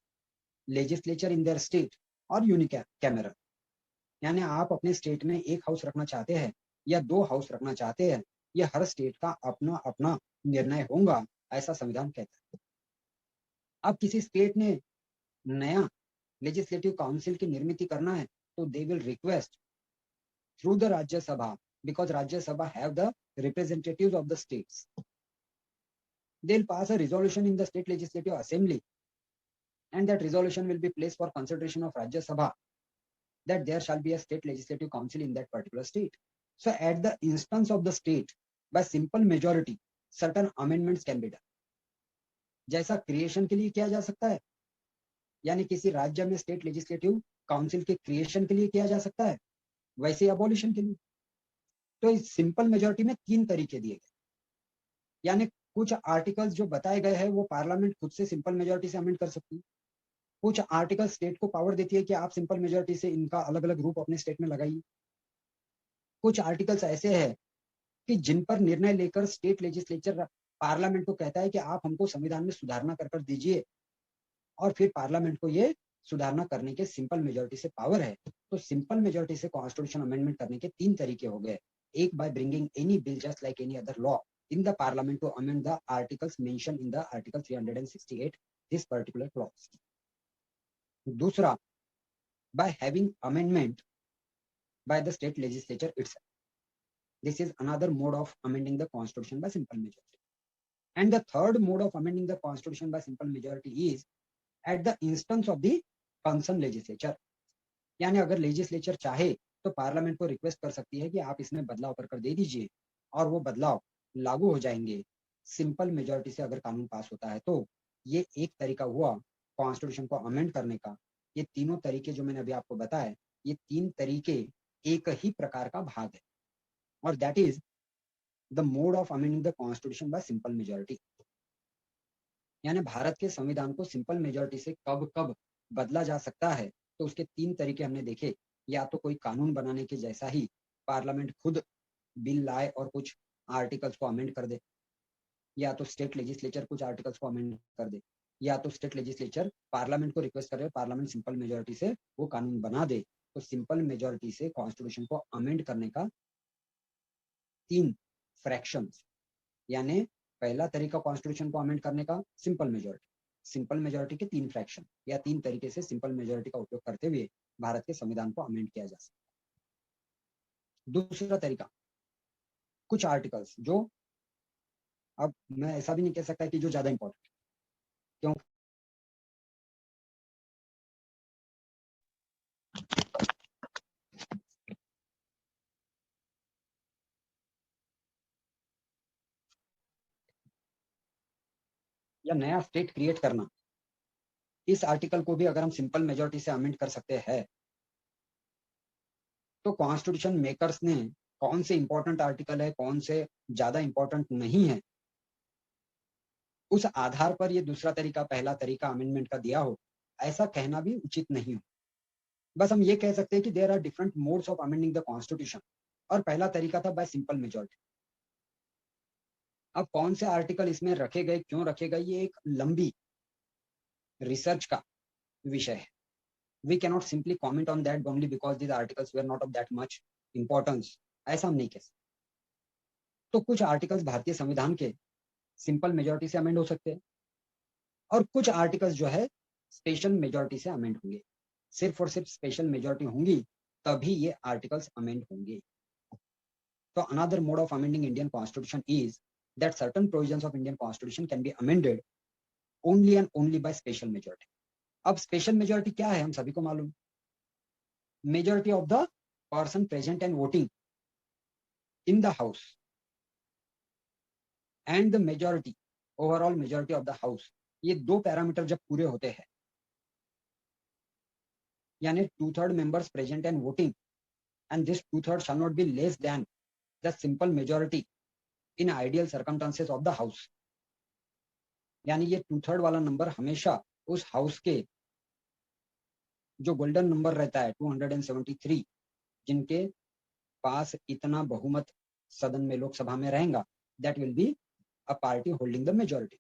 legislature in their state or unicameral, यानी आप अपने स्टेट में एक हाउस रखना चाहते हैं या दो हाउस रखना चाहते हैं, ये हर स्टेट का अपना अपना निर्णय होगा, ऐसा संविधान कहता है। अब किसी स्टेट ने नया लेजिस्लेटिव काउंसिल की निर्मित करना है तो they will request through the Rajya Sabha, because Rajya Sabha have the representatives of the states. They'll pass a resolution in the state legislative assembly, and that resolution will be placed for consideration of Rajya Sabha, that there shall be a state legislative council in that particular state. So at the instance of the state, by simple majority, certain amendments can be done. जैसा क्रिएशन के लिए किया जा सकता है, यानी किसी राज्य में स्टेट लेजिस्लेटिव काउंसिल के क्रिएशन के लिए किया जा सकता है, वैसे अबॉलिशन के लिए। तो इस सिंपल मेजोरिटी में 3 तरीके दिए गए, यानी कुछ आर्टिकल्स जो बताए गए हैं वो पार्लियामेंट खुद से सिंपल मेजोरिटी से अमेंड कर सकती है। कुछ आर्टिकल स्टेट को पावर देती है कि आप सिंपल मेजोरिटी से इनका अलग अलग रूप अपने स्टेट में लगाइए। कुछ आर्टिकल्स ऐसे हैं कि जिन पर निर्णय लेकर स्टेट लेजिस्लेचर पार्लियामेंट को कहता है कि आप हमको संविधान में सुधारना कर दीजिए, और फिर पार्लियामेंट को ये सुधारना करने के सिंपल मेजोरिटी से पावर है। तो सिंपल मेजोरिटी से कॉन्स्टिट्यूशन अमेंडमेंट करने के 3 तरीके हो गए। एक, by bringing any bill just like any other law in the parliament to amend the articles mentioned in the article 368 this particular clause. दूसरा, by having amendment by the state legislature itself. This is another mode of amending the constitution by simple majority. And the third mode of amending the constitution by simple majority is at the instance of the concerned legislature. यानी अगर लेजिस्लेचर चाहे तो पार्लियामेंट को रिक्वेस्ट कर सकती है कि आप इसमें बदलाव कर दे दीजिए, और वो बदलाव लागू हो जाएंगे सिंपल मेजोरिटी से अगर कानून पास होता है। तो ये एक तरीका हुआ कॉन्स्टिट्यूशन को अमेंड करने का। ये तीनों तरीके जो मैंने अभी आपको बताया, ये 3 तरीके एक ही प्रकार का भाग है, और that is the mode of amending the constitution bye simple majority. यानी भारत के संविधान को सिंपल मेजोरिटी से कब कब बदला जा सकता है, तो उसके 3 तरीके हमने देखे। या तो कोई कानून बनाने के जैसा ही पार्लियामेंट खुद बिल लाए और कुछ आर्टिकल्स को अमेंड कर दे, या तो स्टेट लेजिस्लेचर कुछ आर्टिकल्स को अमेंड कर दे, या तो स्टेट लेजिस्लेचर पार्लियामेंट को रिक्वेस्ट करे, पार्लियामेंट सिंपल मेजोरिटी से वो कानून बना दे। तो सिंपल मेजोरिटी से कॉन्स्टिट्यूशन को अमेंड करने का 3 फ्रैक्शंस, यानी पहला तरीका कॉन्स्टिट्यूशन को अमेंड करने का सिंपल मेजोरिटी के 3 फ्रैक्शन या 3 तरीके से सिंपल मेजोरिटी का उपयोग करते हुए भारत के संविधान को अमेंड किया जा सकता है। दूसरा तरीका, कुछ आर्टिकल्स जो, अब मैं ऐसा भी नहीं कह सकता कि जो ज्यादा इंपॉर्टेंट, क्यों, या नया स्टेट क्रिएट करना, इस आर्टिकल को भी अगर हम सिंपल मेजोरिटी से अमेंड कर सकते हैं, तो कॉन्स्टिट्यूशन मेकर्स ने कौन से इंपॉर्टेंट आर्टिकल है, कौन से ज्यादा इंपॉर्टेंट नहीं है, उस आधार पर ये दूसरा तरीका पहला तरीका अमेंडमेंट का दिया हो, ऐसा कहना भी उचित नहीं हो। बस हम ये कह सकते हैं कि there are different modes of amending the constitution, और पहला तरीका था बाय सिंपल मेजोरिटी। अब कौन से आर्टिकल इसमें रखे गए, क्यों रखे गए, ये एक लंबी रिसर्च का विषय है। We cannot simply comment on that only because these articles were not of that much importance, ऐसा हम नहीं कह सकते। तो कुछ आर्टिकल्स भारतीय संविधान के सिंपल मेजोरिटी से अमेंड हो सकते हैं, और कुछ आर्टिकल्स जो है स्पेशल मेजोरिटी से अमेंड होंगे। सिर्फ और सिर्फ स्पेशल मेजोरिटी होंगी तभी ये आर्टिकल्स अमेंड होंगे। तो another mode of amending Indian constitution is that certain provisions of Indian constitution can be amended only and only by special majority. अब स्पेशल मेजोरिटी क्या है, हम सभी को मालूम, majority of the person present and voting in the house and the majority, overall majority of the house. ये 2 पैरामीटर जब पूरे होते हैं, यानी 2/3 members present and voting, and this 2/3 shall not be less than the simple majority in ideal circumstances of the house। यानी ये 2/3 वाला नंबर हमेशा उस हाउस के जो गोल्डन नंबर रहता है 273, जिनके पास इतना बहुमत सदन में लोकसभा में रहेगा, that will be a party holding the majority.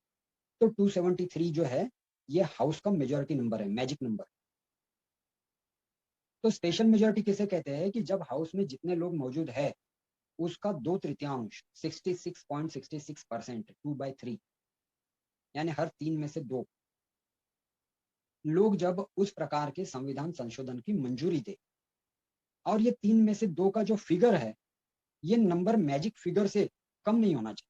तो 273 जो है ये हाउस का मेजोरिटी नंबर है, मैजिक नंबर। तो स्पेशल मेजोरिटी किसे कहते हैं कि जब हाउस में जितने लोग मौजूद है उसका 2/3 66.66%, 2/3, यानी हर 3 में से 2 लोग जब उस प्रकार के संविधान संशोधन की मंजूरी दे, और ये 3 में से 2 का जो फिगर है, ये नंबर मैजिक फिगर से कम नहीं होना चाहिए।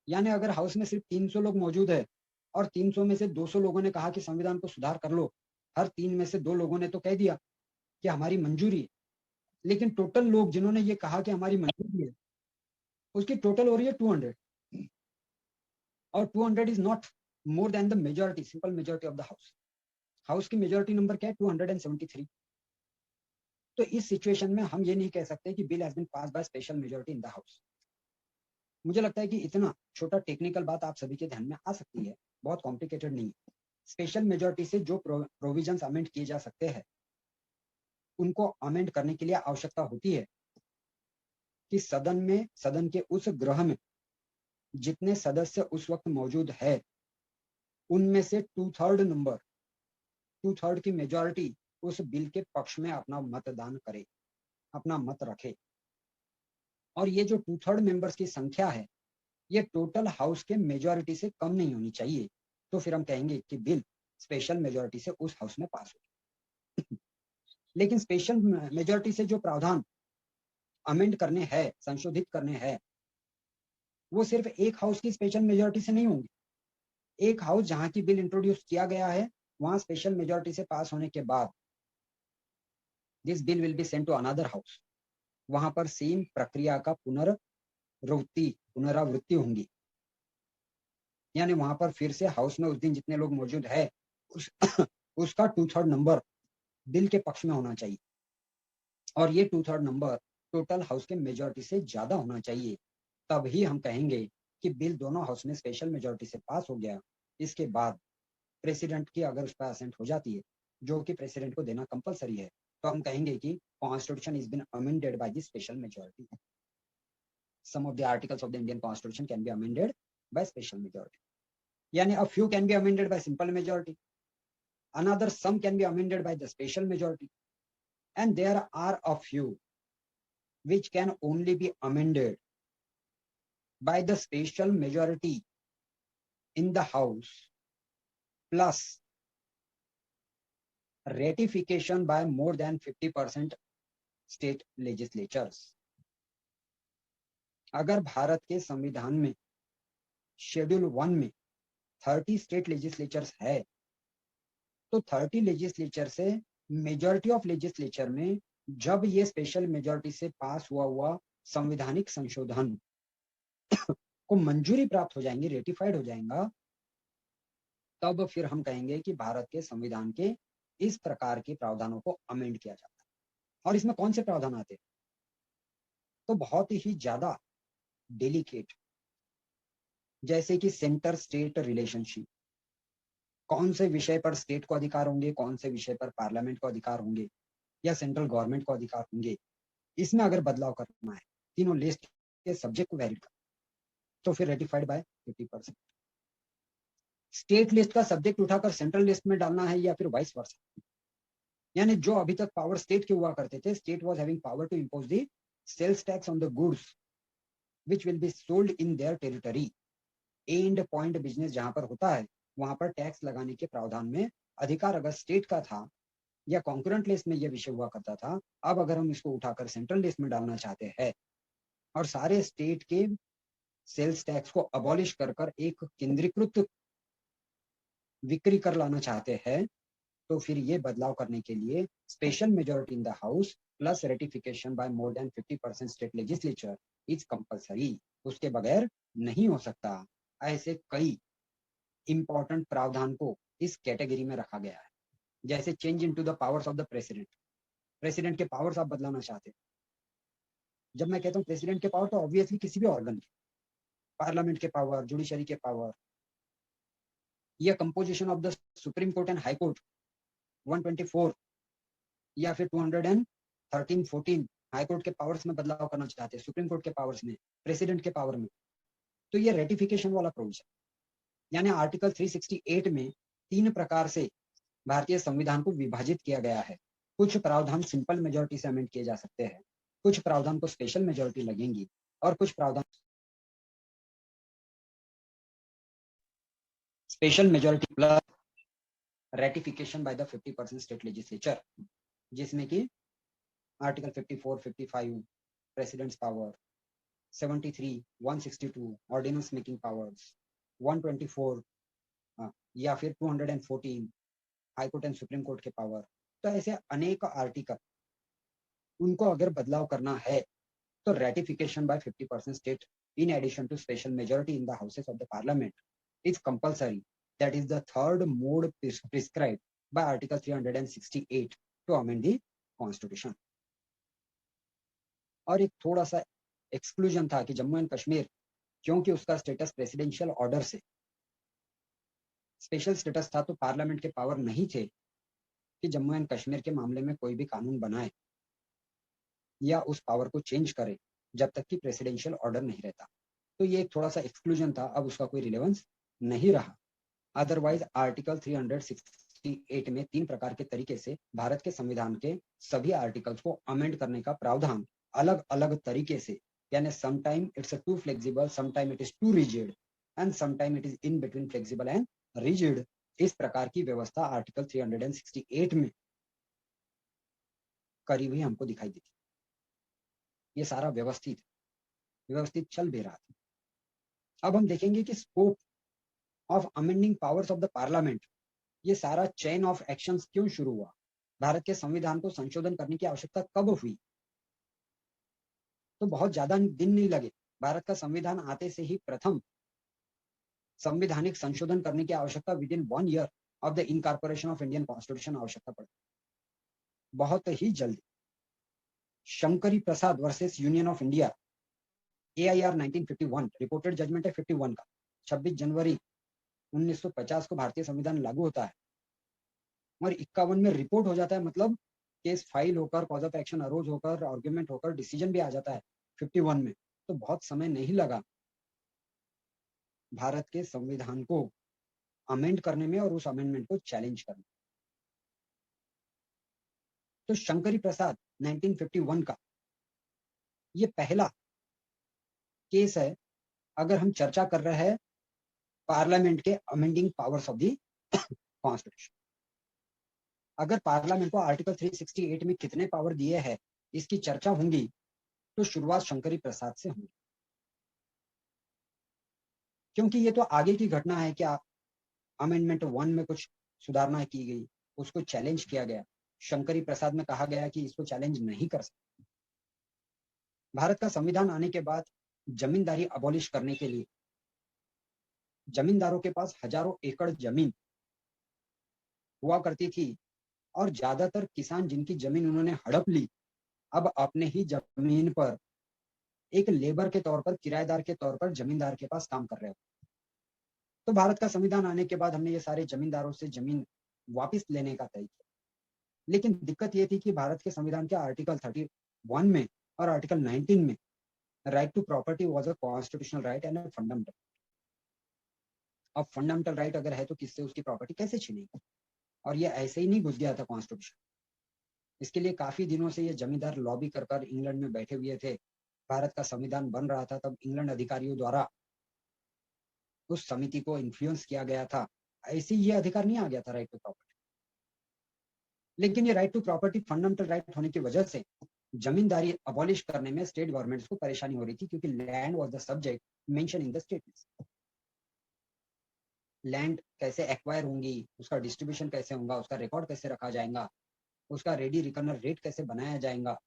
यानी अगर हाउस में सिर्फ 300 लोग मौजूद है और 300 में से 200 लोगों ने कहा कि संविधान को सुधार कर लो, हर 3 में से 2 लोगों ने तो कह दिया कि हमारी मंजूरी है, लेकिन टोटल लोग जिन्होंने ये कहा कि हमारी मंजूरी है, उसकी टोटल हो रही है 200, और 200 is not more than the majority, simple majority of the house. House की मेजोरिटी नंबर क्या है? 273। तो इस सिचुएशन में हम ये नहीं कह सकते कि bill has been pass by special majority in the house. मुझे लगता है कि इतना छोटा टेक्निकल बात आप सभी के ध्यान में आ सकती है, बहुत कॉम्प्लिकेटेड नहीं है। स्पेशल मेजोरिटी से जो प्रोविजंस अमेंड किए जा सकते हैं, उनको अमेंड करने के लिए आवश्यकता होती है कि सदन के उस गृह में जितने सदस्य उस वक्त मौजूद है, उनमें से 2/3 की मेजोरिटी उस बिल के पक्ष में अपना मतदान करे, अपना मत रखे। और ये जो 2/3 मेंबर्स की संख्या है, ये टोटल हाउस के मेजोरिटी से कम नहीं होनी चाहिए। तो फिर हम कहेंगे कि बिल स्पेशल मेजोरिटी से उस हाउस में पास हो। लेकिन स्पेशल मेजोरिटी से जो प्रावधान अमेंड करने हैं, संशोधित करने हैं, वो सिर्फ एक हाउस की स्पेशल मेजोरिटी से नहीं होंगे। एक हाउस जहां की बिल इंट्रोड्यूस किया गया है, वहां स्पेशल मेजोरिटी से पास होने के बाद this bill will be sent to another house. वहां पर सेम प्रक्रिया का पुनरावृत्ति होंगी। यानी वहां पर फिर से हाउस में उस दिन जितने लोग मौजूद है, उसका 2/3 नंबर बिल के पक्ष में होना चाहिए, और ये 2/3 नंबर टोटल हाउस के मेजोरिटी से ज्यादा होना चाहिए। तब ही हम कहेंगे कि बिल दोनों हाउस में स्पेशल मेजोरिटी से पास हो गया। इसके बाद प्रेसिडेंट की अगर उस पर असेंट हो जाती है, जो कि प्रेसिडेंट को देना कंपलसरी है, तो हम कहेंगे कि constitution is been amended by the special majority. Some of the articles of the Indian constitution can be amended by special majority. यानी a few can be amended by simple majority, another some can be amended by the special majority, and there are a few which can only be amended by the special majority in the house plus ratification by more than 50% state legislatures। अगर भारत के संविधान में शेड्यूल 1 में 30 स्टेट लेजिस्लेचर्स है, तो 30 लेजिस्लेचर से मेजॉरिटी ऑफ लेजिस्लेचर में जब ये स्पेशल मेजॉरिटी से पास हुआ संवैधानिक संशोधन को मंजूरी प्राप्त हो जाएंगे, रेटिफाइड हो जाएगा, तब फिर हम कहेंगे कि भारत के संविधान के इस प्रकार के प्रावधानों को अमेंड किया जाता है। और इसमें कौन से प्रावधान आते हैं? तो बहुत ही ज्यादा डेलिकेट, जैसे कि सेंटर स्टेट रिलेशनशिप, कौन से विषय पर स्टेट को अधिकार होंगे, कौन से विषय पर पार्लियामेंट को अधिकार होंगे, या सेंट्रल गवर्नमेंट को अधिकार होंगे, इसमें अगर बदलाव करना है, तीनों लिस्ट के सब्जेक्ट को वैलिड कर, तो फिर रेटिफाइड बाय 50%। स्टेट लिस्ट का सब्जेक्ट उठाकर सेंट्रल लिस्ट में डालना है, या फिर वाइस वर्सा। यानी जो अभी तक पावर स्टेट के हुआ करते थे, state was having power to impose the sales tax on the goods which will be sold in their territory. And point business जहां पर होता है, वहां पर टैक्स लगाने के प्रावधान में अधिकार अगर स्टेट का था या कॉन्करेंट लिस्ट में यह विषय हुआ करता था, अब अगर हम इसको उठाकर सेंट्रल लिस्ट में डालना चाहते हैं और सारे स्टेट के सेल्स टैक्स को अबॉलिश कर एक केंद्रीकृत विक्री कर लाना चाहते हैं, तो फिर ये बदलाव करने के लिए special majority in the house plus ratification by more than 50% state legislature is compulsory. उसके बगैर नहीं हो सकता। ऐसे कई इंपॉर्टेंट प्रावधान को इस कैटेगरी में रखा गया है, जैसे change into the powers of the president. President के पावर्स आप बदलाना चाहते हैं। जब मैं कहता हूँ प्रेसिडेंट के पावर, तो ऑब्वियसली किसी भी ऑर्गन के, पार्लियामेंट के पावर, जुडिशरी के पावर, या composition of the supreme court and high court 124 या फिर 213 14 हाई कोर्ट के पावर्स में बदलाव करना चाहते हैं, सुप्रीम कोर्ट के पावर्स में, प्रेसिडेंट के पावर में, तो ये रेटिफिकेशन वाला प्रोविजन। यानी आर्टिकल 368 में 3 प्रकार से भारतीय संविधान को विभाजित किया गया है। कुछ प्रावधान सिंपल मेजोरिटी से अमेंड किए जा सकते हैं, कुछ प्रावधान को स्पेशल मेजोरिटी लगेंगी, और कुछ प्रावधान special majority plus ratification by the 50% state legislature, जिसमें कि article 54, 55 president's power, 73, 162 ordinance making powers, 124 या फिर 214 high court and supreme court के पावर। तो ऐसे अनेक आर्टिकल उनको अगर बदलाव करना है तो ratification by 50% state in addition to special majority in the houses of the parliament is compulsory. That is the third mode prescribed by Article 368 to amend the constitution. और एक थोड़ा सा एक्सक्लूजन था कि जम्मू एंड कश्मीर क्योंकि उसका स्टेटस प्रेसिडेंशियल ऑर्डर से स्पेशल स्टेटस था तो पार्लियामेंट के पावर नहीं थे कि जम्मू एंड कश्मीर के मामले में कोई भी कानून बनाए या उस पावर को चेंज करे जब तक कि प्रेसिडेंशियल ऑर्डर नहीं रहता। तो ये एक थोड़ा सा एक्सक्लूजन था, अब उसका कोई रिलेवेंस नहीं रहा। अदरवाइज आर्टिकल 368 में 3 प्रकार के तरीके से भारत के संविधान के सभी आर्टिकल्स को अमेंड करने का प्रावधान अलग अलग तरीके से, यानी sometime it's too flexible, sometime it is too rigid and sometime it is in between flexible and rigid. इस प्रकार की व्यवस्था आर्टिकल 368 में करी हुई हमको दिखाई देती। ये सारा व्यवस्थित चल भी रहा था। अब हम देखेंगे कि scope of amending powers of the parliament, ये सारा चेन ऑफ एक्शंस क्यों शुरू हुआ, भारत के संविधान को संशोधन करने की आवश्यकता कब हुई। तो बहुत ज्यादा दिन नहीं लगे, भारत का संविधान आते से ही प्रथम संवैधानिक संशोधन करने की आवश्यकता within 1 year of the incorporation of Indian constitution आवश्यकता पड़ी। बहुत ही जल्दी Shankari Prasad versus Union of India AIR 1951 reported judgment है 51 का, 26 जनवरी 1950 को भारतीय संविधान लागू होता है और 51 में रिपोर्ट हो जाता है, मतलब केस फाइल होकर, कॉज ऑफ एक्शन अरोज होकर, आर्ग्यूमेंट होकर डिसीजन भी आ जाता है 51 में। तो बहुत समय नहीं लगा भारत के संविधान को अमेंड करने में और उस अमेंडमेंट को चैलेंज करने। तो शंकरी प्रसाद 1951 का ये पहला केस है अगर हम चर्चा कर रहे हैं पार्लियामेंट के amending powers of the constitution. अगर पार्लियामेंट को आर्टिकल 368 में कितने पावर दिए हैं इसकी चर्चा होंगी तो शुरुआत शंकरी प्रसाद से होगी, क्योंकि ये तो आगे की घटना है कि अमेंडमेंट 1 में कुछ सुधारना की गई, उसको चैलेंज किया गया। शंकरी प्रसाद में कहा गया कि इसको चैलेंज नहीं कर सकते। भारत का संविधान आने के बाद जमींदारी अबॉलिश करने के लिए जमींदारों के पास हजारों एकड़ जमीन हुआ करती थी और ज्यादातर किसान जिनकी जमीन उन्होंने हड़प ली, अब अपने ही जमीन पर एक लेबर के तौर पर, किराएदार के तौर पर जमींदार के पास काम कर रहे हो। तो भारत का संविधान आने के बाद हमने ये सारे जमींदारों से जमीन वापस लेने का तय किया। लेकिन दिक्कत ये थी कि भारत के संविधान के आर्टिकल 31 में और आर्टिकल 19 में right to property was a constitutional right and fundamental. अब फंडामेंटल राइट अगर है तो किससे उसकी प्रॉपर्टी कैसे छीनेगी, और ये ऐसे ही नहीं घुस गया था कॉन्स्टिट्यूशन। इसके लिए काफी दिनों से ये जमींदार लॉबी कर कर इंग्लैंड में बैठे हुए थे। भारत का संविधान बन रहा था तब इंग्लैंड अधिकारियों द्वारा उस समिति को इन्फ्लुएंस किया गया था, ऐसे ये अधिकार नहीं आ गया था राइट टू प्रॉपर्टी। लेकिन ये right to property fundamental right होने की वजह से जमींदारी अबॉलिश करने में स्टेट गवर्नमेंट्स को परेशानी हो रही थी, क्योंकि land was the subject mention in the statements. Land कैसे एक्वायर होंगी, उसका डिस्ट्रीब्यूशन कैसे होगा, उसका रिकॉर्ड कैसे रखा जाएगा, उसका रेडी रिकनर रेट कैसे बनाया जाएगा,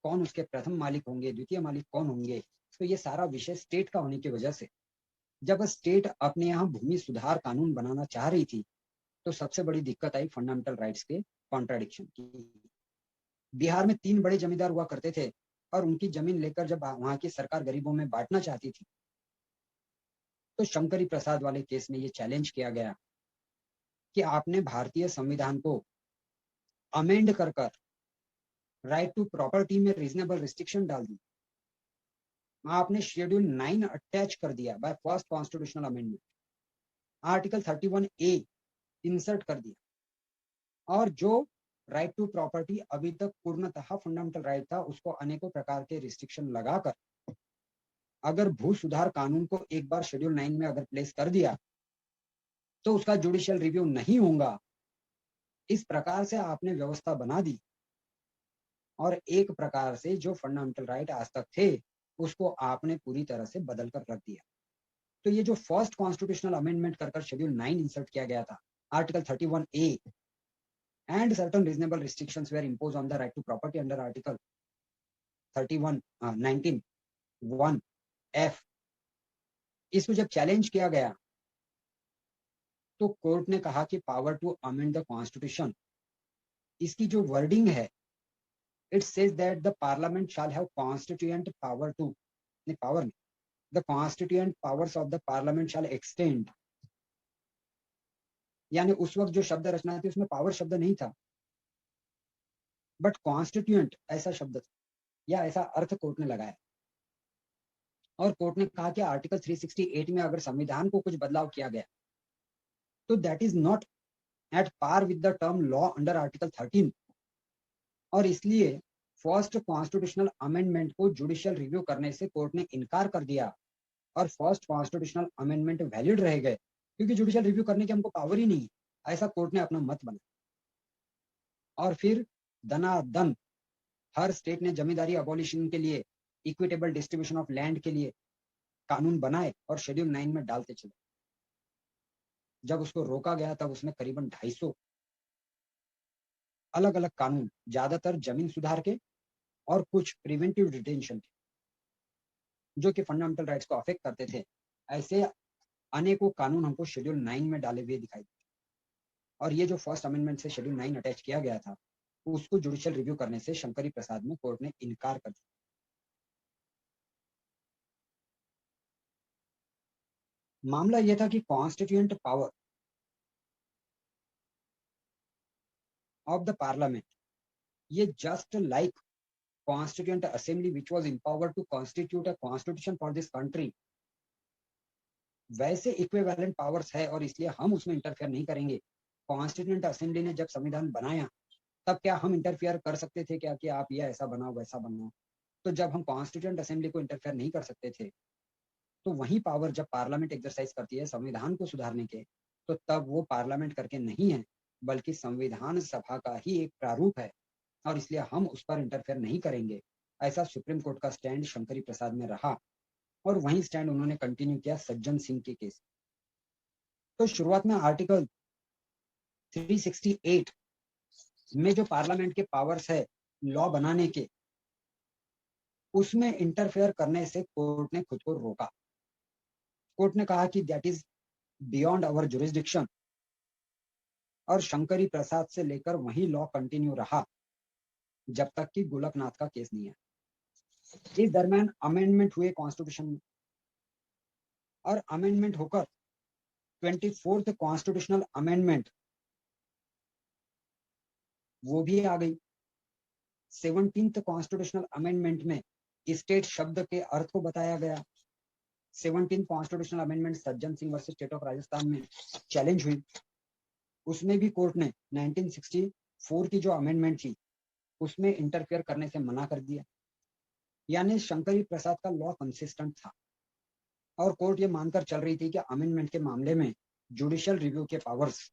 कौन उसके प्रथम मालिक होंगे, द्वितीय मालिक कौन होंगे। तो ये सारा विषय स्टेट का होने की वजह से जब स्टेट अपने यहाँ भूमि सुधार कानून बनाना चाह रही थी तो सबसे बड़ी दिक्कत आई फंडामेंटल राइट्स के कॉन्ट्राडिक्शन की। बिहार में 3 बड़े जमींदार हुआ करते थे और उनकी जमीन लेकर जब वहां की सरकार गरीबों में बांटना चाहती थी तो शंकरी प्रसाद वाले केस में ये चैलेंज किया गया कि आपने भारतीय संविधान को अमेंड कर कर राइट टू प्रॉपर्टी में रीजनेबल रिस्ट्रिक्शन डाल दी, आपने शेड्यूल 9 अटैच कर दिया by first constitutional amendment, article 31A insert कर दिया, और जो राइट टू प्रॉपर्टी अभी तक पूर्णतः फंडामेंटल राइट था उसको अनेकों प्रकार के रिस्ट्रिक्शन लगाकर अगर भू सुधार कानून को एक बार शेड्यूल 9 में अगर प्लेस कर दिया तो उसका जुडिशियल रिव्यू नहीं होगा। इस प्रकार से आपने व्यवस्था बना दी और एक प्रकार से जो फंडामेंटल राइट आज तक थे उसको आपने पूरी तरह से बदल कर रख दिया। तो ये जो फर्स्ट कॉन्स्टिट्यूशनल अमेंडमेंट कर शेड्यूल 9 इंसर्ट किया गया था, article 31A, and certain reasonable restrictions were imposed on the right to property under Article 19(1)(f). इसको जब चैलेंज किया गया तो कोर्ट ने कहा कि power to amend the constitution, इसकी जो वर्डिंग है, it says that the parliament shall have constituent power to, नहीं पावर नहीं, the constituent powers of the parliament shall extend. यानी उस वक्त जो शब्द रचना थी उसमें पावर शब्द नहीं था, बट कॉन्स्टिट्यूएंट ऐसा शब्द था या ऐसा अर्थ कोर्ट ने लगाया। और कोर्ट ने कहा कि आर्टिकल 368 में अगर संविधान को कुछ बदलाव किया गया तो that is not at par with the term law under article 13, और इसलिए फर्स्ट कॉन्स्टिट्यूशनल अमेंडमेंट को जुडिशियल रिव्यू करने से कोर्ट ने इनकार कर दिया और फर्स्ट कॉन्स्टिट्यूशनल अमेंडमेंट वैलिड रह गए, क्योंकि जुडिशियल रिव्यू करने की हमको पावर ही नहीं है, ऐसा कोर्ट ने अपना मत बनाया। और फिर दनादन हर स्टेट ने जमींदारी अबॉलिशन के लिए, इक्विटेबल डिस्ट्रीब्यूशन ऑफ लैंड के लिए कानून बनाए और शेड्यूल 9 में डालते चले। जब उसको रोका गया तब उसमें करीबन 250 अलग अलग कानून, ज्यादातर जमीन सुधार के और कुछ प्रिवेंटिव डिटेंशन के, जो कि फंडामेंटल राइट्स को अफेक्ट करते थे, ऐसे अनेकों कानून हमको शेड्यूल 9 में डाले हुए दिखाई देते। और ये जो फर्स्ट अमेंडमेंट से शेड्यूल 9 अटैच किया गया था, उसको जुडिशियल रिव्यू करने से शंकरी प्रसाद में कोर्ट ने इनकार कर दिया। मामला यह था कि constituent power of the parliament, ये just like constituent assembly which was empowered to constitute a constitution for this country, वैसे इक्विवेलेंट पावर्स है और इसलिए हम उसमें इंटरफेयर नहीं करेंगे। कॉन्स्टिट्यूएंट असेंबली ने जब संविधान बनाया तब क्या हम इंटरफेयर कर सकते थे क्या कि आप ये ऐसा बनाओ वैसा बनाओ? तो जब हम कॉन्स्टिट्यूएंट असेंबली को इंटरफेयर नहीं कर सकते थे, तो वही पावर जब पार्लियामेंट एक्सरसाइज करती है संविधान को सुधारने के, तो तब वो पार्लियामेंट करके नहीं है, बल्कि संविधान सभा का ही एक प्रारूप है और इसलिए हम उस पर इंटरफेयर नहीं करेंगे। ऐसा सुप्रीम कोर्ट का स्टैंड शंकरी प्रसाद में रहा और वही स्टैंड उन्होंने कंटिन्यू किया सज्जन सिंह के केस। तो शुरुआत में आर्टिकल 368 में जो पार्लियामेंट के पावर्स है लॉ बनाने के, उसमें इंटरफेयर करने से कोर्ट ने खुद को रोका। कोर्ट ने कहा कि that is beyond our jurisdiction, और शंकरी प्रसाद से लेकर वही लॉ कंटिन्यू रहा जब तक कि गोलकनाथ का केस नहीं है। इस दरमियान अमेंडमेंट हुए कॉन्स्टिट्यूशन में, और अमेंडमेंट होकर 24th कॉन्स्टिट्यूशनल अमेंडमेंट वो भी आ गई। 17th कॉन्स्टिट्यूशनल अमेंडमेंट में स्टेट शब्द के अर्थ को बताया गया। 17th constitutional amendment Sajjan Singh versus state of Rajasthan में चैलेंज हुई। उसमें भी कोर्ट ने 1964 की जो अमेंडमेंट थी उसमें इंटरफेयर करने से मना कर दिया। यानी शंकरी प्रसाद का लॉ कंसिस्टेंट था और कोर्ट ये मानकर चल रही थी कि अमेंडमेंट के मामले में जुडिशियल रिव्यू के पावर्स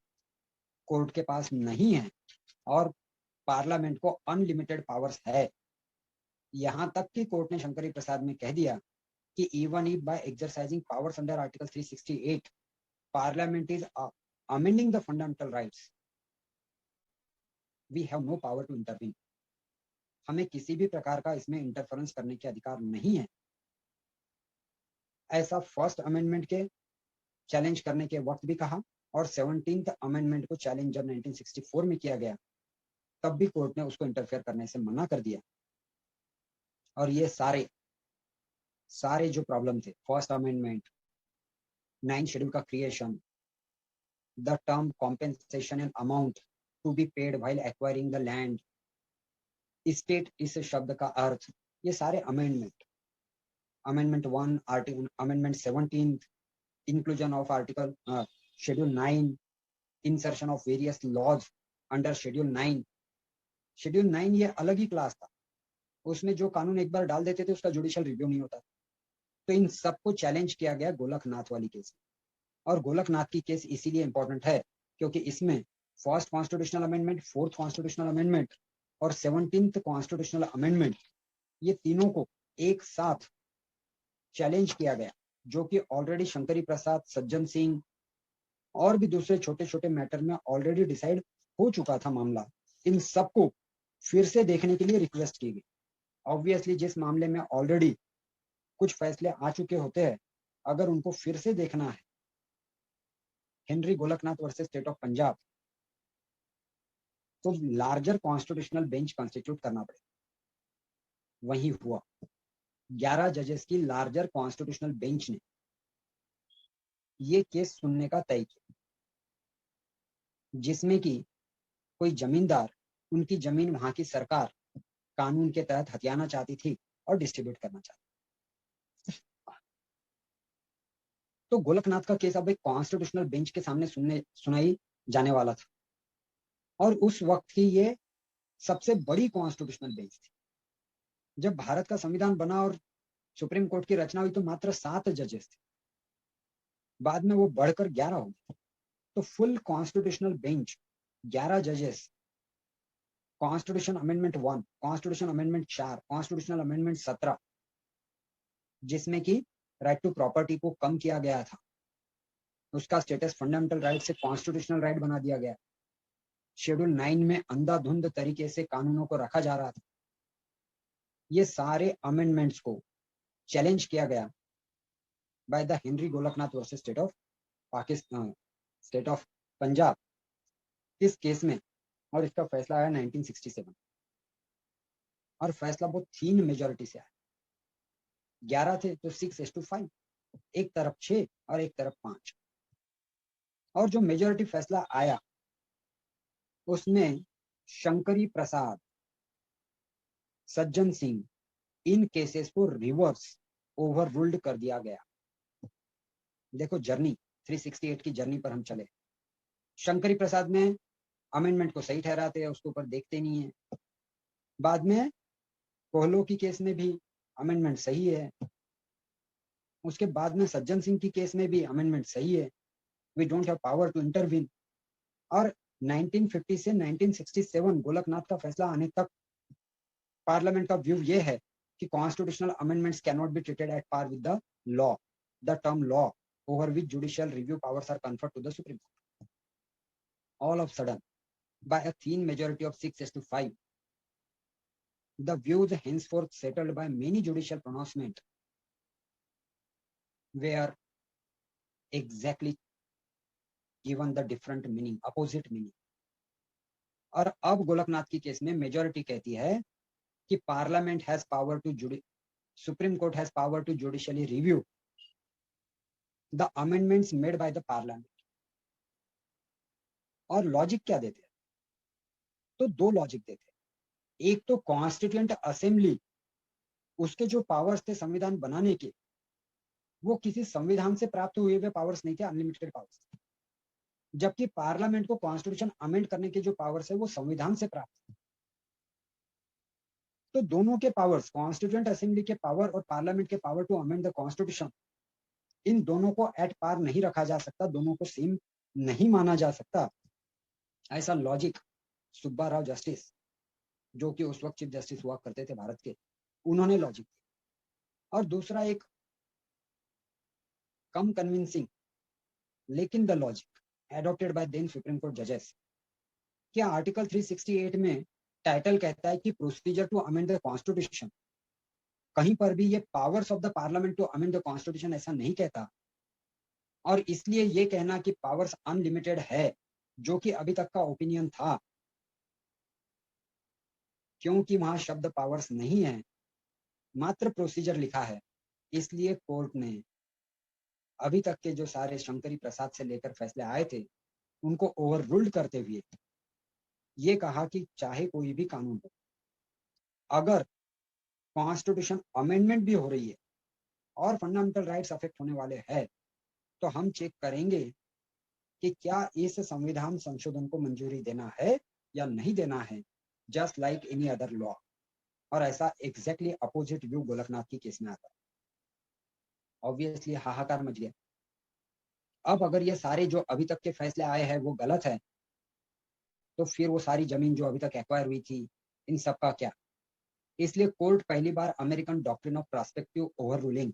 कोर्ट के पास नहीं है और पार्लियामेंट को अनलिमिटेड पावर्स है। यहां तक कि कोर्ट ने शंकरी प्रसाद में कह दिया कि even if by exercising powers under article 368 parliament is amending the fundamental rights, we have no power to intervene. हमें किसी भी प्रकार का इसमें इंटरफेरेंस करने के अधिकार नहीं है। ऐसा फर्स्ट अमेंडमेंट के चैलेंज करने के वक्त भी कहा और 17th अमेंडमेंट को चैलेंज जब 1964 में किया गया तब भी कोर्ट ने उसको इंटरफेयर करने से मना कर दिया। और ये सारे जो प्रॉब्लम थे, फर्स्ट अमेंडमेंट, 9th शेड्यूल का creation, the term compensation and amount to be paid while acquiring the land, state इस शब्द का अर्थ, ये सारे amendment 1, article amendment 17, inclusion of article schedule 9, insertion of various laws under schedule 9। Schedule 9 ये अलग ही क्लास था, उसमें जो कानून एक बार डाल देते थे उसका जुडिशियल रिव्यू नहीं होता। तो इन सबको चैलेंज किया गया गोलकनाथ वाली केस। और गोलकनाथ की केस इसीलिए इंपॉर्टेंट है क्योंकि इसमें first constitutional amendment, fourth constitutional amendment और 17th कॉन्स्टिट्यूशनल अमेंडमेंट, ये तीनों को एक साथ चैलेंज किया गया, जो कि ऑलरेडी शंकरी प्रसाद, सज्जन सिंह और भी दूसरे छोटे छोटे मैटर में ऑलरेडी डिसाइड हो चुका था मामला, इन सबको फिर से देखने के लिए रिक्वेस्ट की गई। ऑब्वियसली जिस मामले में ऑलरेडी कुछ फैसले आ चुके होते हैं, अगर उनको फिर से देखना है, Henry Golaknath versus state of Punjab, तो लार्जर कॉन्स्टिट्यूशनल बेंच कॉन्स्टिट्यूट करना पड़ेगा। वही हुआ, 11 जजेस की लार्जर कॉन्स्टिट्यूशनल बेंच ने ये केस सुनने का तय किया, जिसमें कि कोई जमींदार उनकी जमीन वहां की सरकार कानून के तहत हथियाना चाहती थी और डिस्ट्रीब्यूट करना चाहती। तो गोलकनाथ का केस अब एक कॉन्स्टिट्यूशनल बेंच के सामने सुनाई जाने वाला था, और उस वक्त की ये सबसे बड़ी कॉन्स्टिट्यूशनल बेंच थी। जब भारत का संविधान बना और सुप्रीम कोर्ट की रचना हुई तो मात्र 7 जजेस थे, बाद में वो बढ़कर 11 हो गए। तो फुल कॉन्स्टिट्यूशनल बेंच, 11 जजेस, constitution amendment 1, constitution amendment 4, constitutional amendment 17, जिसमें कि राइट टू प्रॉपर्टी को कम किया गया था, उसका स्टेटस फंडामेंटल राइट से कॉन्स्टिट्यूशनल राइट बना दिया गया। शेड्यूल 9 में अंधाधुंध तरीके से कानूनों को रखा जा रहा था। ये सारे अमेंडमेंट्स को चैलेंज किया गया by the Henry Golaknath versus state of Pakistan, state of Punjab, इस केस में। और इसका फैसला आया 1967, और फैसला बहुत थीन मेजोरिटी से आया। 11 थे तो 6:5, एक तरफ 6 और एक तरफ 5। और जो मेजोरिटी फैसला आया उसमें शंकरी प्रसाद, सज्जन सिंह, इन केसेस को रिवर्स ओवर रूल्ड कर दिया गया। देखो जर्नी 368 की जर्नी पर हम चले। शंकरी प्रसाद ने अमेंडमेंट को सही ठहराते हैं, उसके ऊपर देखते नहीं है। बाद में कोहलो की केस में भी अमेंडमेंट सही है, उसके बाद में सज्जन सिंह की केस में भी अमेंडमेंट सही है, we don't have power to intervene. और 1950 से 1967 गोलकनाथ का फैसला आने तक पार्लियामेंट का व्यू ये है कि constitutional amendments can not be treated at par with the law, the term law over which judicial review powers are conferred to the Supreme Court. All of a sudden, by a thin majority of 6:5, the views henceforth settled by many judicial pronouncements were exactly given the different meaning, opposite meaning. और अब गोलकनाथ की केस में मेजोरिटी कहती है कि parliament has power to supreme court has power to judicially review the amendments made by the parliament. और लॉजिक क्या देते हैं? तो 2 लॉजिक देते हैं। एक तो कॉन्स्टिट्यूएंट असेंबली, उसके जो पावर्स थे संविधान बनाने के, वो किसी संविधान से प्राप्त हुए हुए पावर्स नहीं थे, अनलिमिटेड पावर्स थे। जबकि पार्लियामेंट को कॉन्स्टिट्यूशन अमेंड करने के जो पावर्स है वो संविधान से प्राप्त है। तो दोनों के पावर्स, कॉन्स्टिट्यूएंट असेंबली के पावर और पार्लियामेंट के power to amend the constitution, इन दोनों को एट पार नहीं रखा जा सकता, दोनों को सेम नहीं माना जा सकता। ऐसा लॉजिक सुब्बा राव जस्टिस, जो कि उस वक्त चीफ जस्टिस हुआ करते थे भारत के, उन्होंने लॉजिक दिया। और दूसरा एक कम कन्विंसिंग लेकिन the logic adopted by then supreme court जजेस, क्या आर्टिकल 368 में टाइटल कहता है कि procedure to amend the constitution, कहीं पर भी ये powers of the parliament to amend the constitution ऐसा नहीं कहता। और इसलिए ये कहना कि पावर्स अनलिमिटेड है, जो कि अभी तक का ओपिनियन था, क्योंकि वहां शब्द पावर्स नहीं है, मात्र प्रोसीजर लिखा है, इसलिए कोर्ट ने अभी तक के जो सारे शंकरी प्रसाद से लेकर फैसले आए थे उनको ओवर रूल्ड करते हुए ये कहा कि चाहे कोई भी कानून हो, अगर कॉन्स्टिट्यूशन अमेंडमेंट भी हो रही है और फंडामेंटल राइट्स अफेक्ट होने वाले हैं, तो हम चेक करेंगे कि क्या इस संविधान संशोधन को मंजूरी देना है या नहीं देना है, just like any other law. और ऐसा एग्जैक्टली अपोजिट व्यू गोलकनाथ की केस में आता है। ऑब्वियसली हाहाकार मच गया। अब अगर ये सारे जो अभी तक के फैसले आए हैं वो गलत है, तो फिर वो सारी जमीन जो अभी तक एक्वायर हुई थी, इन सब का क्या? इसलिए कोर्ट पहली बार American doctrine of prospective overruling,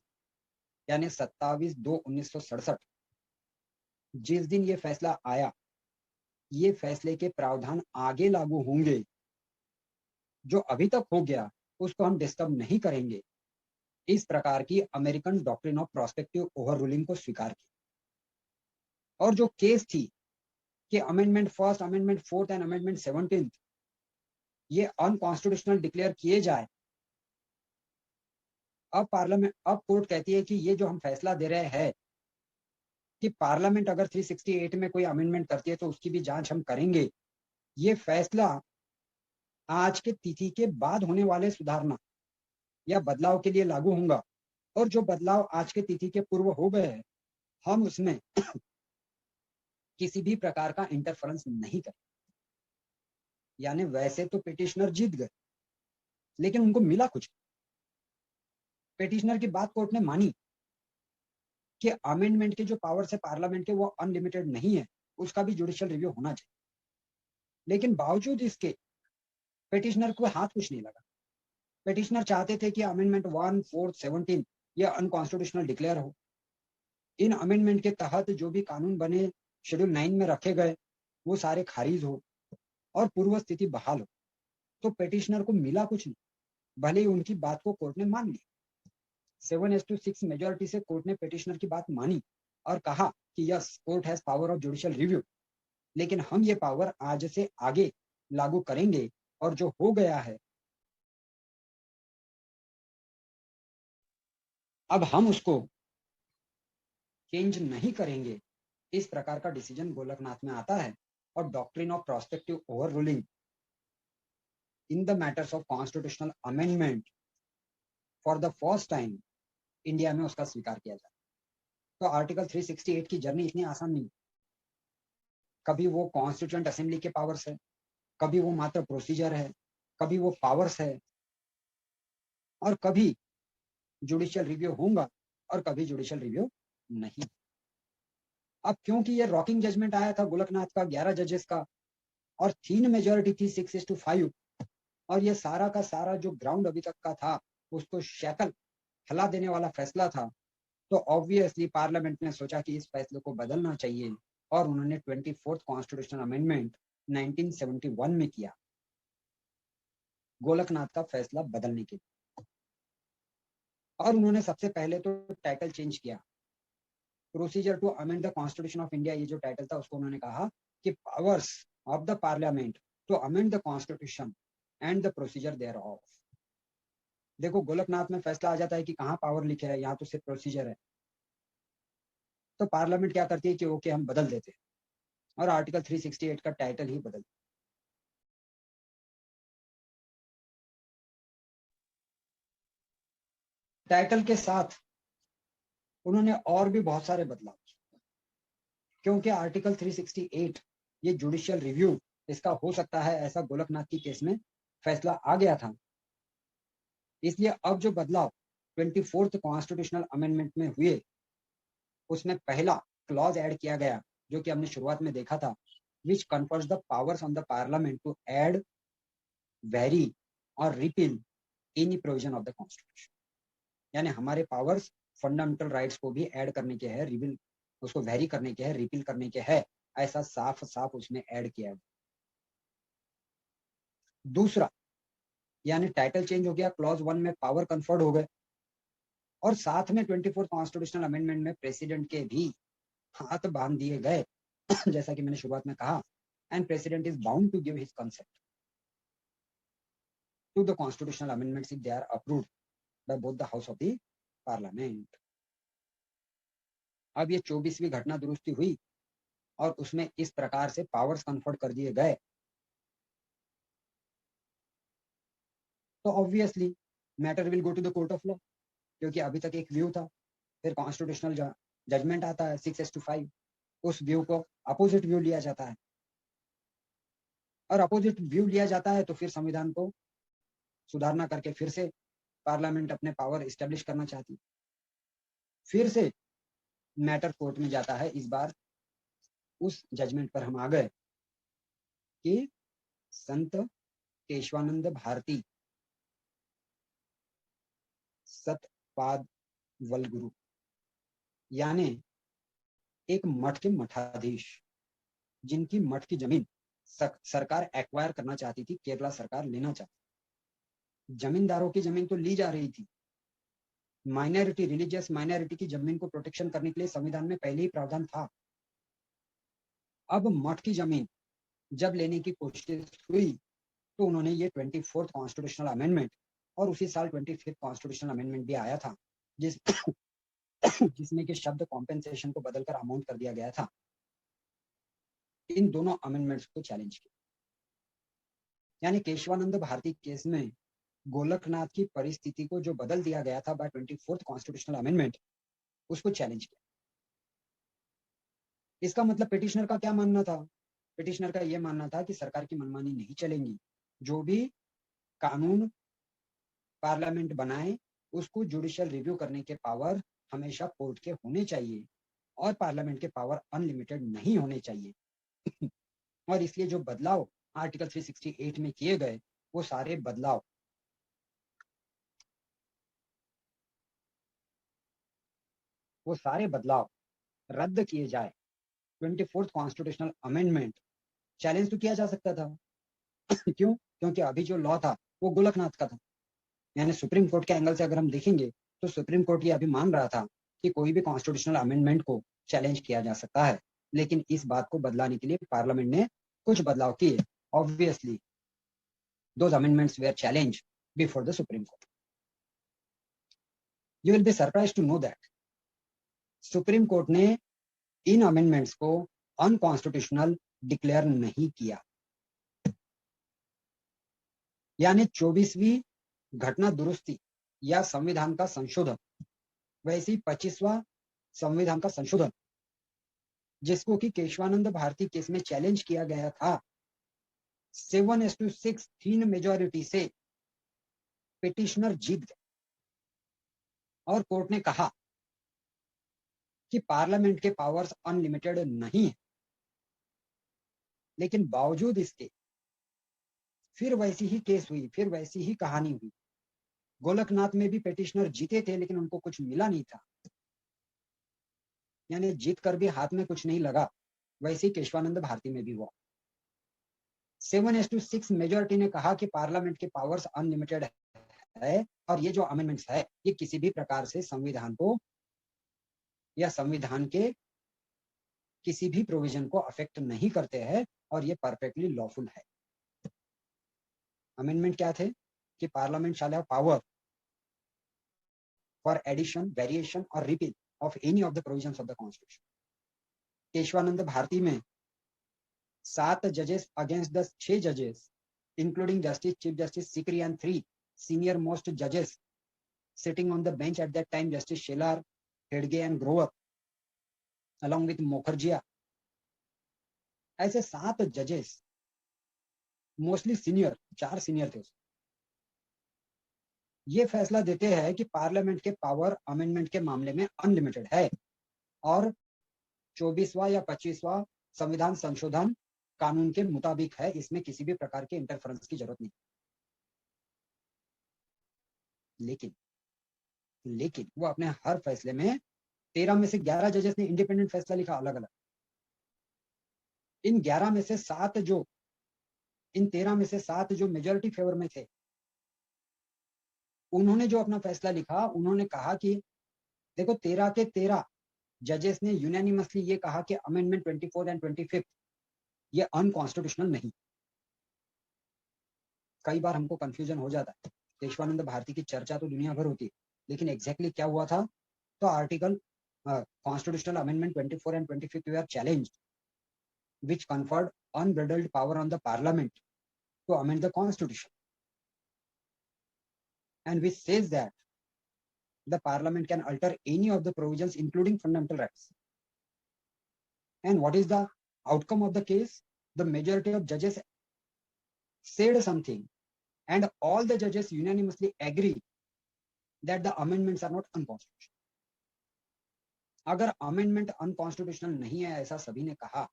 यानी 27/2/1967, जिस दिन ये फैसला आया ये फैसले के प्रावधान आगे लागू होंगे, जो अभी तक हो गया उसको हम डिस्टर्ब नहीं करेंगे। इस प्रकार की American doctrine of prospective over ruling को स्वीकार किया। और जो केस थी कि amendment first, amendment fourth and amendment 17 ये अनकॉन्स्टिट्यूशनल डिक्लेयर किए जाए, अब कोर्ट कहती है कि ये जो हम फैसला दे रहे हैं कि पार्लियामेंट अगर 368 में कोई अमेंडमेंट करती है तो उसकी भी जांच हम करेंगे, ये फैसला आज के तिथि के बाद होने वाले सुधारना या बदलाव के लिए लागू होगा। और जो बदलाव आज के तिथि के पूर्व हो गए हैं, हम उसमें किसी भी प्रकार का इंटरफेरेंस नहीं करें। यानी वैसे तो पिटिशनर जीत गए, लेकिन उनको मिला कुछ। पिटिशनर की बात कोर्ट ने मानी कि अमेंडमेंट के जो पावर्स है पार्लियामेंट के वो अनलिमिटेड नहीं है, उसका भी जुडिशियल रिव्यू होना चाहिए। लेकिन बावजूद इसके पिटिशनर को हाथ कुछ नहीं लगा। पिटिशनर चाहते थे कि अमेंडमेंट 1, 4, 17 ये अनकॉन्स्टिट्यूशनल डिक्लेयर हो। इन अमेंडमेंट के तहत जो भी कानून बने शेड्यूल 9 में रखे गए वो सारे खारिज हो और पूर्व स्थिति बहाल हो। तो पिटिशनर को मिला कुछ नहीं, भले ही उनकी बात को कोर्ट ने मान ली। 7-6 मेजोरिटी से कोर्ट ने पिटिशनर की बात मानी और कहा कि yes, court has power of judicial review, लेकिन हम ये पावर आज से आगे लागू करेंगे और जो हो गया है अब हम उसको चेंज नहीं करेंगे। इस प्रकार का डिसीजन गोलकनाथ में आता है और doctrine of prospective over ruling in the matters of constitutional amendment for the first time India में उसका स्वीकार किया जाता है। तो आर्टिकल 368 की जर्नी इतनी आसान नहीं। कभी वो कॉन्स्टिट्यूएंट असेंबली के पावर्स है, कभी वो मात्र प्रोसीजर है, कभी वो पावर्स है, और कभी जुडिशियल रिव्यू होगा और कभी जुडिशियल रिव्यू नहीं। अब क्योंकि ये रॉकिंग जजमेंट आया था गोलकनाथ का 11 जजेस का और 3 मेजोरिटी थी 6-5, और ये सारा का सारा जो ग्राउंड अभी तक का था उसको शैकल हिला देने वाला फैसला था, तो ऑब्वियसली पार्लियामेंट ने सोचा कि इस फैसले को बदलना चाहिए और उन्होंने 24th कॉन्स्टिट्यूशनल अमेंडमेंट 1971 में किया गोलकनाथ का फैसला बदलने के लिए। और उन्होंने सबसे पहले तो टाइटल चेंज किया, procedure to amend the constitution of India, ये जो टाइटल था उसको उन्होंने कहा कि powers of the parliament to amend the constitution and the procedure thereof. देखो गोलकनाथ में फैसला आ जाता है कि कहाँ पावर लिखे है, यहाँ तो सिर्फ प्रोसीजर है। तो पार्लियामेंट क्या करती है कि ओके हम बदल देते हैं और आर्टिकल 368 का टाइटल ही बदल। टाइटल के साथ उन्होंने और भी बहुत सारे बदलाव किए, क्योंकि आर्टिकल 368 ये जुडिशियल रिव्यू इसका हो सकता है, ऐसा गोलकनाथ की केस में फैसला आ गया था। इसलिए अब जो बदलाव 24th कॉन्स्टिट्यूशनल अमेंडमेंट में हुए उसमें पहला क्लॉज ऐड किया गया जो कि हमने शुरुआत में देखा था, which confers the powers on the parliament to add, vary और repeal any provision of the constitution. यानी हमारे पावर्स फंडामेंटल राइट्स को भी ऐड करने के हैं, रिपील उसको वेरी करने के हैं, रिपील करने के हैं, ऐसा साफ साफ उसमें ऐड किया है। दूसरा, यानी टाइटल चेंज हो गया, क्लॉज 1 में पावर कन्फर्ड हो गए और साथ में 24th कॉन्स्टिट्यूशनल अमेंडमेंट में प्रेसिडेंट के भी हाथ बांध दिए गए जैसा कि मैंने शुरुआत में कहा, and president is bound to give his consent to the constitutional amendments if they are approved by both the house of the parliament. अब ये 24वीं घटना दुरुस्ती हुई और उसमें इस प्रकार से पावर्स कन्फर्ड कर दिए गए, तो obviously matter will go to the court of law, क्योंकि अभी तक एक व्यू था, फिर कॉन्स्टिट्यूशनल जजमेंट आता है 6-5, उस व्यू को अपोजिट व्यू लिया जाता है और अपोजिट व्यू लिया जाता है तो फिर संविधान को सुधारना करके फिर से पार्लियामेंट अपने पावर इस्टेब्लिश करना चाहती है। फिर से मैटर कोर्ट में जाता है। इस बार उस जजमेंट पर हम आ गए कि संत केशवानंद भारती सतपाद वलगुरु, यानी एक मठ के मठाधीश जिनकी मठ की जमीन सरकार एक्वायर करना चाहती थी, केरला सरकार लेना चाहती, जमींदारों की जमीन तो ली जा रही थी। माइनॉरिटी, रिलीजियस माइनॉरिटी की जमीन को प्रोटेक्शन करने के लिए संविधान में पहले ही प्रावधान था। अब मठ की जमीन जब लेने की कोशिश हुई तो उन्होंने ये 24th कॉन्स्टिट्यूशनल अमेंडमेंट और उसी साल 25th कॉन्स्टिट्यूशनल अमेंडमेंट भी आया था जिस जिसमें के शब्द कॉम्पेंसेशन को बदलकर अमाउंट कर दिया गया था, इन दोनों अमेंडमेंट्स को चैलेंज किया। यानी केशवानंद भारती केस में गोलकनाथ की परिस्थिति को जो बदल दिया गया था बाय 24th कॉन्स्टिट्यूशनल अमेंडमेंट, उसको चैलेंज किया। इसका मतलब पिटिशनर का क्या मानना था? पिटिशनर का यह मानना था कि सरकार की मनमानी नहीं चलेंगी, जो भी कानून पार्लियामेंट बनाए उसको जुडिशियल रिव्यू करने के पावर हमेशा कोर्ट के होने चाहिए और पार्लियामेंट के पावर अनलिमिटेड नहीं होने चाहिए। और इसलिए जो बदलाव आर्टिकल 368 में किए गए वो सारे बदलाव रद्द किए जाए। 24th कॉन्स्टिट्यूशनल अमेंडमेंट चैलेंज तो किया जा सकता था। क्यों? क्योंकि अभी जो लॉ था वो गोलकनाथ का था। यानी सुप्रीम कोर्ट के एंगल से अगर हम देखेंगे तो सुप्रीम कोर्ट ये अभी मान रहा था कि कोई भी कॉन्स्टिट्यूशनल अमेंडमेंट को चैलेंज किया जा सकता है, लेकिन इस बात को बदलाने के लिए पार्लियामेंट ने कुछ बदलाव किए। Obviously those amendments were challenged before the Supreme Court. You will be surprised to know that supreme court ने इन अमेंडमेंट्स को अनकॉन्स्टिट्यूशनल डिक्लेयर नहीं किया। यानी 24वीं घटना दुरुस्ती या संविधान का संशोधन, वैसे ही 25वां संविधान का संशोधन जिसको कि केशवानंद भारती केस में चैलेंज किया गया था, 7:6 थीन मेजोरिटी से पिटिशनर जीत गए और कोर्ट ने कहा कि पार्लियामेंट के पावर्स अनलिमिटेड नहीं है। लेकिन बावजूद इसके फिर वैसी ही केस हुई, फिर वैसी ही कहानी हुई। गोलकनाथ में भी पिटिशनर जीते थे लेकिन उनको कुछ मिला नहीं था, यानी जीत कर भी हाथ में कुछ नहीं लगा। वैसे ही केशवानंद भारती में भी हुआ। 7:6 मेजोरिटी ने कहा कि पार्लियामेंट के पावर्स अनलिमिटेड है और ये जो अमेंडमेंट्स है ये किसी भी प्रकार से संविधान को या संविधान के किसी भी प्रोविजन को अफेक्ट नहीं करते हैं और ये परफेक्टली लॉफुल है। अमेंडमेंट क्या थे कि parliament shall have power for addition, variation और repeal of any of the provisions of the constitution. Kesavananda Bharati में 7 जजेस अगेंस्ट द 6 जजेस including justice chief justice Sikri and 3 senior most जजेस sitting on the bench at that time, Justice Shelar, Hedge and Grover, along with Mukherjee. ऐसे 7 जजेस मोस्टली सीनियर, 4 सीनियर थे, ये फैसला देते हैं कि पार्लियामेंट के पावर अमेंडमेंट के मामले में अनलिमिटेड है और 24वां या 25वां संविधान संशोधन कानून के मुताबिक है, इसमें किसी भी प्रकार के इंटरफेरेंस की जरूरत नहीं। लेकिन वो अपने हर फैसले में 13 में से 11 जजेस ने इंडिपेंडेंट फैसला लिखा अलग अलग। इन 11 में से 7 जो इन 13 में से 7 जो मेजॉरिटी फेवर में थे, उन्होंने जो अपना फैसला लिखा, उन्होंने कहा कि देखो 13 के 13 जजेस ने यूनानिमसली ये कहा कि अमेंडमेंट 24 एंड 25 ये अनकॉन्स्टिट्यूशनल नहीं। कई बार हमको कंफ्यूजन हो जाता है, केशवानंद भारती की चर्चा तो दुनिया भर होती है, लेकिन एग्जैक्टली क्या हुआ था? तो article constitutional amendment 24 and 25 were challenged, which conferred unbridled power on the parliament to amend the constitution, and which says that the parliament can alter any of the provisions including fundamental rights. And what is the outcome of the case? The majority of judges said something and all the judges unanimously agree that the amendments are not unconstitutional. अगर अमेंडमेंट अनकॉन्स्टिट्यूशनल नहीं है ऐसा सभी ने कहा,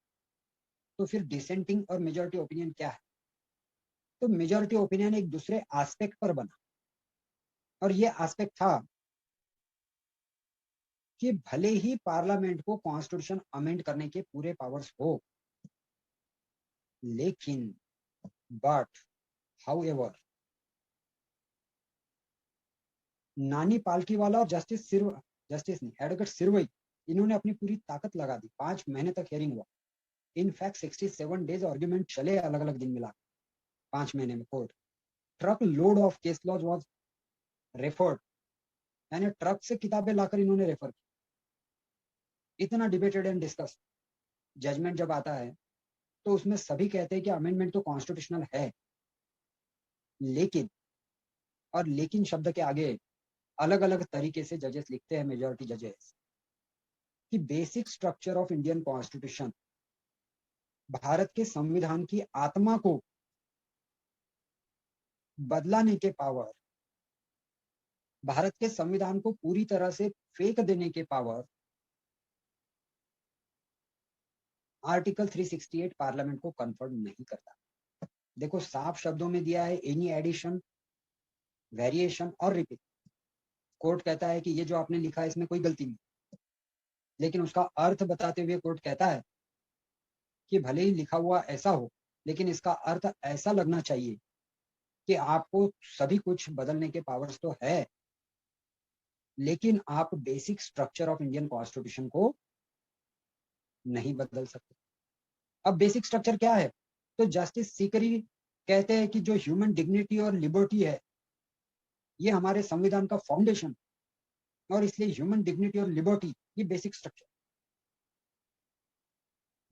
तो फिर डिसेंटिंग और मेजॉरिटी ओपिनियन क्या है? तो मेजॉरिटी ओपिनियन एक दूसरे एस्पेक्ट पर बना और ये एस्पेक्ट था कि भले ही पार्लियामेंट को कॉन्स्टिट्यूशन अमेंड करने के पूरे पावर्स हो, लेकिन बट हाउएवर नानी पालकीवाला और जस्टिस नहीं एडवोकेट सिरवई, इन्होंने अपनी पूरी ताकत लगा दी। 5 महीने तक हियरिंग हुआ। इनफैक्ट 67 डेज आर्ग्यूमेंट चले अलग अलग दिन मिला 5 महीने में। Court truck load of case laws was referred, यानी ट्रक से किताबें लाकर इन्होंने रेफर की। इतना डिबेटेड एंड डिस्कस। जजमेंट जब आता है तो उसमें सभी कहते हैं कि अमेंडमेंट तो कॉन्स्टिट्यूशनल है, लेकिन और लेकिन शब्द के आगे अलग अलग तरीके से जजेस लिखते हैं, मेजोरिटी जजेस, कि basic structure of Indian constitution, Bharat के संविधान की आत्मा को बदलाने के पावर, भारत के संविधान को पूरी तरह से फेंक देने के पावर आर्टिकल 368 पार्लियामेंट को कन्फर्म नहीं करता। देखो साफ शब्दों में दिया है, एनी एडिशन, वेरिएशन और रिपीट। कोर्ट कहता है कि ये जो आपने लिखा है इसमें कोई गलती नहीं, लेकिन उसका अर्थ बताते हुए कोर्ट कहता है कि भले ही लिखा हुआ ऐसा हो, लेकिन इसका अर्थ ऐसा लगना चाहिए कि आपको सभी कुछ बदलने के पावर्स तो है, लेकिन आप basic structure of Indian constitution को नहीं बदल सकते। अब बेसिक स्ट्रक्चर क्या है? तो जस्टिस सीकरी कहते हैं कि जो ह्यूमन डिग्निटी और लिबर्टी है, ये हमारे संविधान का फाउंडेशन, और इसलिए ह्यूमन डिग्निटी और लिबर्टी ये बेसिक स्ट्रक्चर।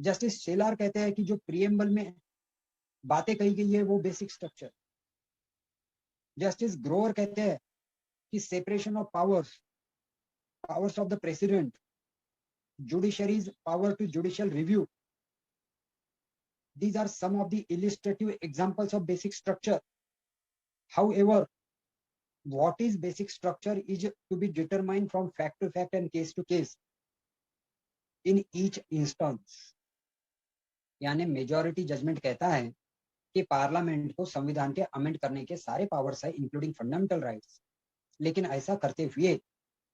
जस्टिस शेलार कहते हैं कि जो प्रीएम्बल में बातें कही गई है वो बेसिक स्ट्रक्चर। जस्टिस ग्रोवर कहते हैं कि separation of powers, powers of the president, judiciary's power to judicial review, these are some of the illustrative examples of basic structure. However, what is basic structure is to be determined from fact to fact and case to case in each instance. यानी मेजॉरिटी जजमेंट कहता है कि पार्लियामेंट को संविधान के अमेंड करने के सारे पावर्स है, इंक्लूडिंग फंडामेंटल राइट्स, लेकिन ऐसा करते हुए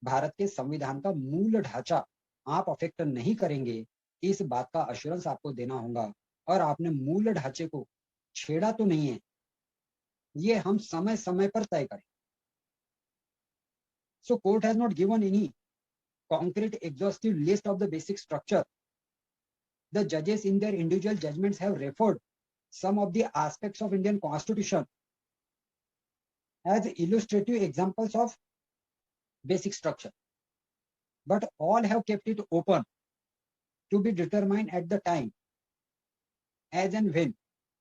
भारत के संविधान का मूल ढांचा आप अफेक्ट नहीं करेंगे, इस बात का अश्योरेंस आपको देना होगा। और आपने मूल ढांचे को छेड़ा तो नहीं है, ये हम समय समय पर तय करें। So court has not given any concrete exhaustive list of the basic structure. The judges in their individual judgments have referred some of the aspects of Indian constitution as illustrative examples of basic structure, but all have kept it open to be determined at the time as and when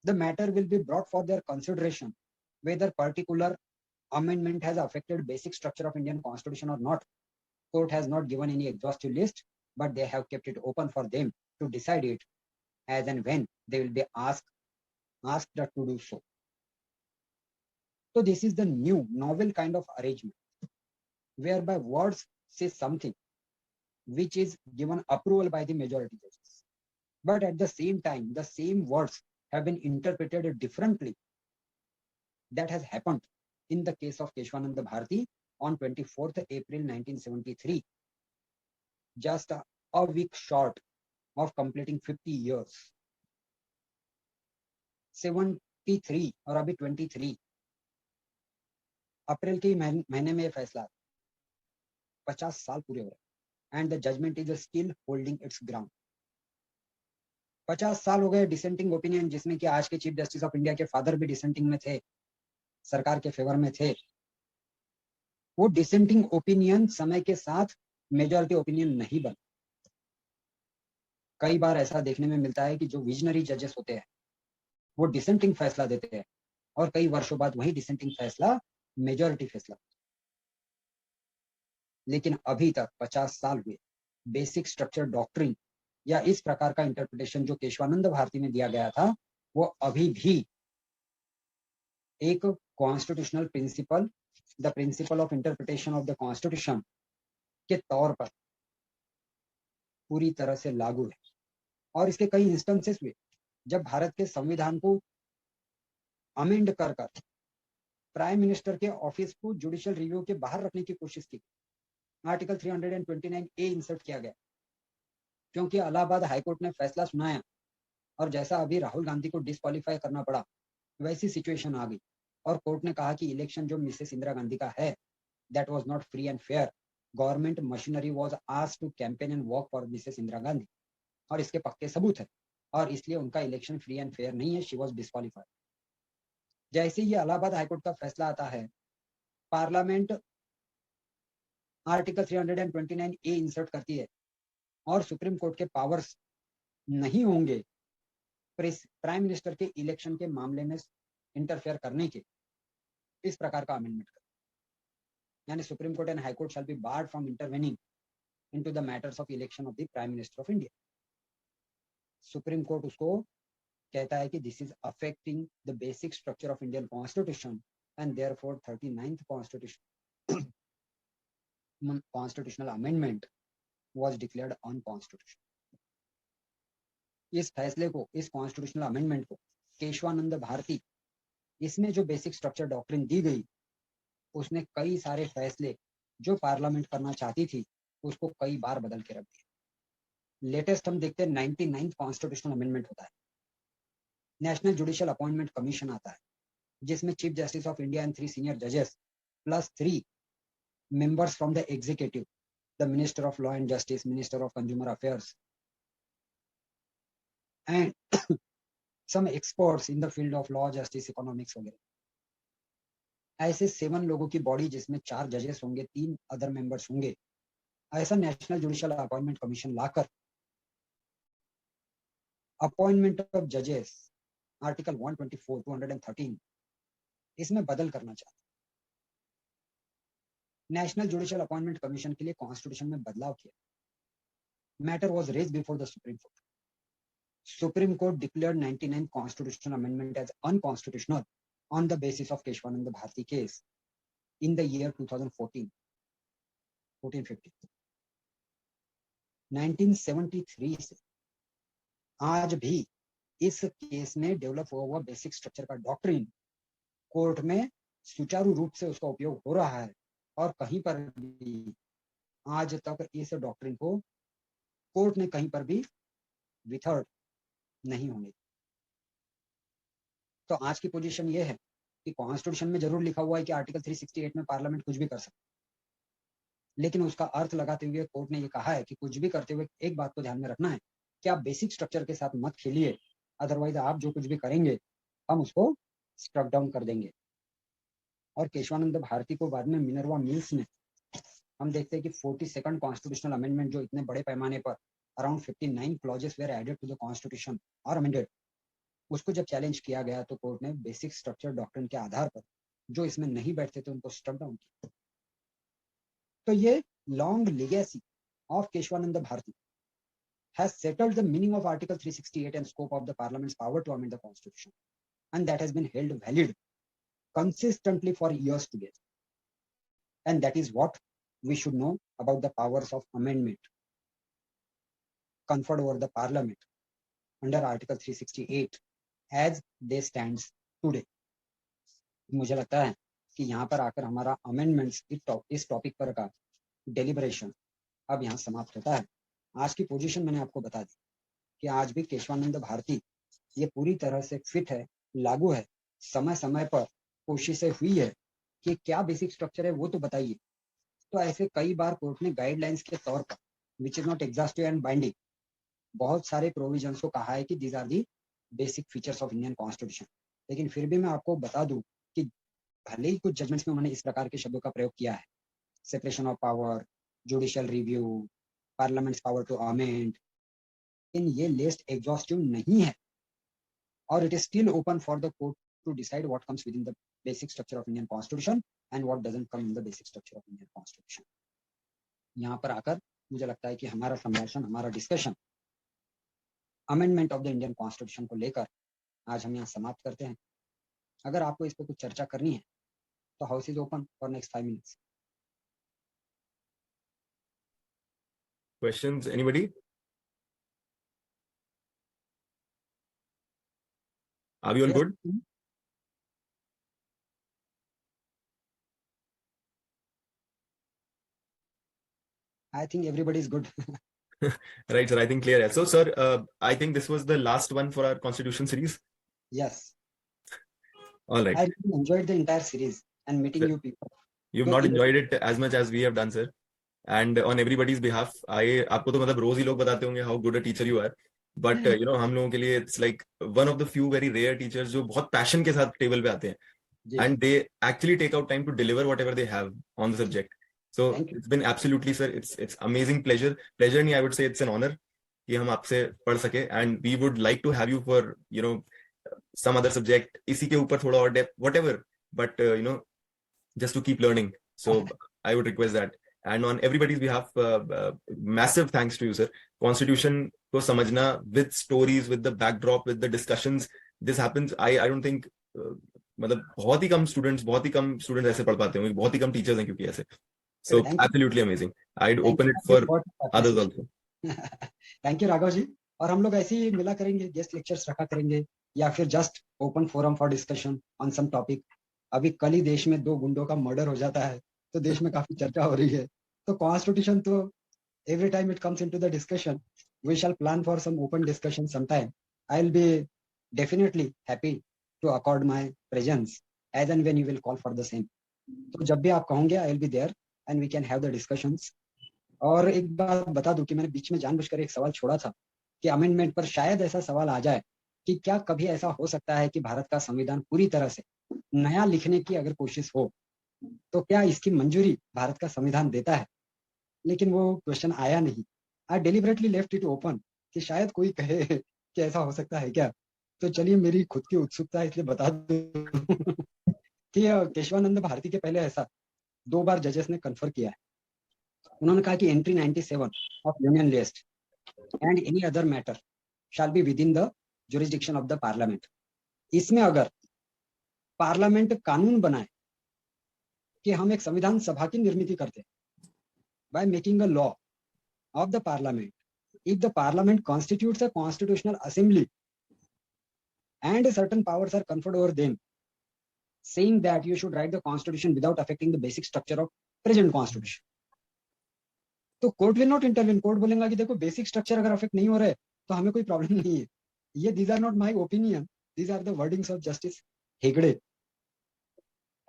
the matter will be brought for their consideration, whether particular amendment has affected basic structure of Indian constitution or not. Court has not given any exhaustive list, but they have kept it open for them to decide it as and when they will be asked to do so. So this is the new novel kind of arrangement whereby words say something which is given approval by the majority judges, but at the same time the same words have been interpreted differently. That has happened in the case of Keshwananda Bharati on 24th April 1973, just a week short of completing 50 years. 73 और अभी 23 अप्रैल के महीने में फैसला, 50 साल पूरे हो रहे, and the judgment is still holding its ground. 50 साल हो गए डिसेंटिंग ओपिनियन, जिसमें कि आज के चीफ जस्टिस ऑफ इंडिया के फादर भी डिसेंटिंग में थे, सरकार के फेवर में थे। वो डिसेंटिंग ओपिनियन समय के साथ मेजॉरिटी ओपिनियन नहीं बना। कई बार ऐसा देखने में मिलता है कि जो विजनरी जजेस होते हैं वो डिसेंटिंग फैसला देते हैं और कई वर्षों बाद वही डिसेंटिंग फैसला मेजॉरिटी फैसला। लेकिन अभी तक 50 साल हुए, बेसिक स्ट्रक्चर डॉक्ट्रिन या इस प्रकार का इंटरप्रिटेशन जो केशवानंद भारती में दिया गया था, वो अभी भी एक constitutional principle, the principle of interpretation of the constitution के तौर पर पूरी तरह से लागू है। और इसके कई इंस्टेंसेस हुए जब भारत के संविधान को अमेंड कर प्राइम मिनिस्टर के ऑफिस को जुडिशियल रिव्यू के बाहर रखने की कोशिश की। आर्टिकल 329A इंसर्ट किया गया, क्योंकि इलाहाबाद हाईकोर्ट ने फैसला सुनाया और जैसा अभी राहुल गांधी को डिस्क्वालीफाई करना पड़ा वैसी सिचुएशन आ गई और कोर्ट ने कहा कि इलेक्शन जो मिसेस इंदिरा गांधी का है that was not free and fair. Government machinery was asked to campaign and work for Mrs Indira Gandhi और इसके पक्के सबूत है और इसलिए उनका इलेक्शन फ्री एंड फेयर नहीं है. She was disqualified. जैसे ये इलाहाबाद हाईकोर्ट का फैसला आता है, पार्लियामेंट आर्टिकल 329 ए इंसर्ट करती है और सुप्रीम कोर्ट के पावर्स नहीं होंगे प्राइम मिनिस्टर के इलेक्शन के मामले में इंटरफेयर करने के. इस प्रकार का अमेंडमेंट कर, यानी supreme court and high court shall be board from intervening into the matters of election of the prime minister of India. Supreme court उसको कहता है कि this is affecting the basic structure of Indian constitution and therefore 39th constitutional amendment was declared unconstitutional. इस फैसले को, इस कॉन्स्टिट्यूशनल अमेंडमेंट को केशवानंद भारती, इसमें जो बेसिक स्ट्रक्चर डॉक्ट्रिन दी गई उसने कई सारे फैसले जो पार्लियामेंट करना चाहती थी उसको कई बार बदल के रख दिया. लेटेस्ट हम देखते हैं 99th कॉन्स्टिट्यूशनल अमेंडमेंट होता है. नेशनल जुडिशियल अपॉइंटमेंट कमीशन आता है जिसमें chief justice of India and 3 senior जजेस plus 3 members from the executive, the Minister of Law and Justice, Minister of Consumer Affairs, and some experts in the field of law, justice, economics वगैरह. ऐसे 7 लोगों की बॉडी जिसमें 4 जजेस होंगे, 3 अदर मेंबर्स होंगे, ऐसा national judicial appointment commission locker appointment of जजेस आर्टिकल 124, 213 इसमें बदल करना चाहते. नेशनल जुडिशियल अपॉइंटमेंट कमीशन के लिए कॉन्स्टिट्यूशन में बदलाव किया. Matter was raised before the supreme court. Supreme court declared 99th constitutional amendment as unconstitutional on the basis of Keshwanand Bharati case in the year 2014, 14-15. 1973 से आज भी इस केस में डेवलप हुआ बेसिक स्ट्रक्चर का डॉक्ट्रिन कोर्ट में सुचारू रूप से उसका उपयोग हो रहा है और कहीं पर भी आज तक इस डॉक्ट्रिन को कोर्ट ने कहीं पर भी विथर्ड नहीं होने. तो आज की पोजीशन ये है कि कॉन्स्टिट्यूशन में जरूर लिखा हुआ है कि आर्टिकल 368 में पार्लियामेंट कुछ भी कर सकता है, लेकिन उसका अर्थ लगाते हुए कोर्ट ने ये कहा है कि कुछ भी करते हुए एक बात को ध्यान में रखना है कि आप बेसिक स्ट्रक्चर के साथ मत खेलिए, अदरवाइज आप जो कुछ भी करेंगे हम उसको स्ट्रक डाउन कर देंगे. और केशवानंद भारती को बाद में मिनर्वा मिल्स में हम देखते हैं कि 42nd कॉन्स्टिट्यूशनल अमेंडमेंट जो इतने बड़े पैमाने पर around 59 clauses were added to the constitution और अमेंडेड, उसको जब चैलेंज किया गया तो कोर्ट ने बेसिक स्ट्रक्चर डॉक्ट्रिन के आधार पर जो इसमें नहीं बैठते थे उनको स्ट्रक डाउन किया. तो ये long legacy of Kesavananda Bharati has settled the meaning of Article 368 and scope of the Parliament's power to amend the Constitution, and that has been held valid consistently for years together. And that is what we should know about the powers of amendment conferred over the Parliament under Article 368 as they stands today. मुझे लगता है कि यहाँ पर आकर हमारा अमेंडमेंट्स इस टॉपिक पर का डेलिब्रेशन अब यहाँ समाप्त होता है. आज की पोजीशन मैंने आपको बता दी कि आज भी केशवानंद भारती ये पूरी तरह से फिट है, लागू है. समय समय पर कोशिशें हुई है कि क्या बेसिक स्ट्रक्चर है वो तो बताइए. तो ऐसे कई बार कोर्ट ने गाइडलाइंस के तौर पर which is not exhaustive and binding बहुत सारे प्रोविजंस को कहा है कि these are the basic features of Indian constitution. लेकिन फिर भी मैं आपको बता दूं कि भले ही कुछ जजमेंट्स में उन्होंने इस प्रकार के शब्दों का प्रयोग किया है, separation of power, judicial review, parliament's power to amend, इन ये लिस्ट एग्जॉस्टिव नहीं है और it is still open for the court to decide what comes within the basic structure of Indian constitution and what doesn't come in the basic structure of Indian constitution. यहाँ पर आकर मुझे लगता है कि हमारा संभाषण, हमारा discussion amendment of the Indian constitution को लेकर आज हम यहाँ समाप्त करते हैं. अगर आपको इस पर कुछ चर्चा करनी है तो house is open for next 5 minutes. Questions, anybody? Are we all Yes. good? I think everybody is good. Right, sir. I think clear. So, sir, I think this was the last one for our Constitution series. Yes. All right. I really enjoyed the entire series and meeting Sir, you people. you've So not enjoyed it as much as we have done, sir. And on everybody's behalf, आपको तो मतलब रोज ही लोग बताते होंगे how good a teacher you are. But you know, हम लोगों के लिए it's like one of the few very rare teachers जो बहुत passion के साथ टेबल पे आते हैं. जी, And they actually take out time to deliver whatever they have on the subject. So Thank you. it's been absolutely, sir, it's amazing pleasure नहीं, I would say it's an honor कि हम आपसे पढ़ सके, and we would like to have you for you know some other subject इसी के ऊपर थोड़ा और depth whatever, but you know, just to keep learning. So I would request that. And on everybody's behalf, massive thanks to you, sir. Constitution को समझना with stories, with the backdrop, with the discussions, this happens. I don't think मतलब बहुत ही कम students ऐसे पढ़ पाते होंगे, बहुत ही कम teachers हैं क्योंकि ऐसे. So Thank you. absolutely amazing. I'd Thank open you. it for बहुत others appreciation. also. Thank you Raghav ji. और हम लोग ऐसे ही मिला करेंगे, गेस्ट लेक्चर्स रखा करेंगे, या फिर just open forum for discussion on some topic. अभी कल ही देश में 2 गुंडों का मर्डर हो जाता है, तो देश में काफी चर्चा हो रही है. तो कॉन्स्टिट्यूशन तो every time it comes into the discussion, we shall plan for some open discussion sometime. I'll be definitely happy to accord my presence as and when you will call for the same. तो जब भी आप कहोगे, I'll be there and we can have the discussions. और एक बात बता दूं कि मैंने बीच में जानबूझकर एक सवाल छोड़ा था कि अमेंडमेंट पर शायद ऐसा सवाल आ जाए कि क्या कभी ऐसा हो सकता है कि भारत का संविधान पूरी तरह से नया लिखने की अगर कोशिश हो, तो क्या इसकी मंजूरी भारत का संविधान देता है. लेकिन वो क्वेश्चन आया नहीं. आई डेलिबरेटली लेफ्ट इट ओपन कि शायद कोई कहे कि ऐसा हो सकता है क्या. तो चलिए, मेरी खुद की उत्सुकता है इसलिए बता दूं कि केशवानंद भारती के पहले ऐसा 2 बार जजेस ने कन्फर किया है. उन्होंने कहा कि entry 97 of union list and any other matter shall be with in the jurisdiction of the parliament. इसमें अगर पार्लियामेंट कानून बनाए कि हम एक संविधान सभा की निर्मित करते हैं by making a law of the parliament, if the parliament constitutes a constitutional assembly and certain powers are conferred over them, saying that you should write the constitution without affecting the basic structure of present constitution. तो court will not intervene. Court बोलेगा कि देखो बेसिक स्ट्रक्चर अगर अफेक्ट नहीं हो रहा है तो हमें कोई प्रॉब्लम नहीं है. ये these are not my opinion, these are the wordings of Justice Hegde,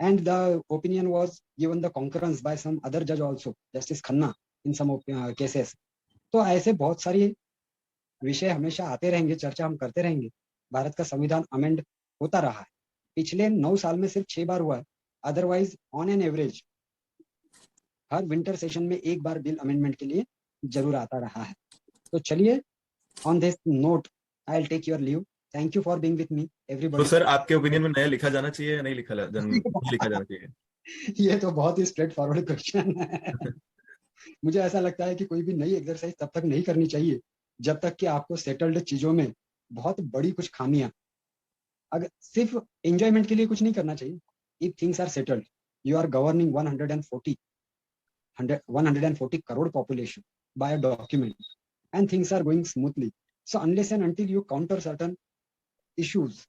and the opinion was given the concurrence by some other judge also, Justice Khanna, in some cases. तो ऐसे बहुत सारी विषय हमेशा आते रहेंगे, चर्चा हम करते रहेंगे. भारत का संविधान अमेंड होता रहा है. पिछले 9 साल में सिर्फ 6 बार हुआ है. Otherwise on an average her winter session में 1 बार बिल अमेंडमेंट के लिए जरूर आता रहा है. तो चलिए, on this note I will take your leave. Thank you for being with me everybody. तो सर, आपके ओपिनियन में नया लिखा जाना चाहिए या नहीं लिखा जाना चाहिए? ये तो बहुत ही स्ट्रेट फॉरवर्ड क्वेश्चन है. मुझे ऐसा लगता है कि कोई भी नई एक्सरसाइज तब तक नहीं करनी चाहिए जब तक कि आपको सेटल्ड चीजों में बहुत बड़ी कुछ खामियां, अगर सिर्फ एंजॉयमेंट के लिए कुछ नहीं करना चाहिए. If things are settled, you are governing 140 crore population by a document and things are going smoothly. So unless and until you counter certain issues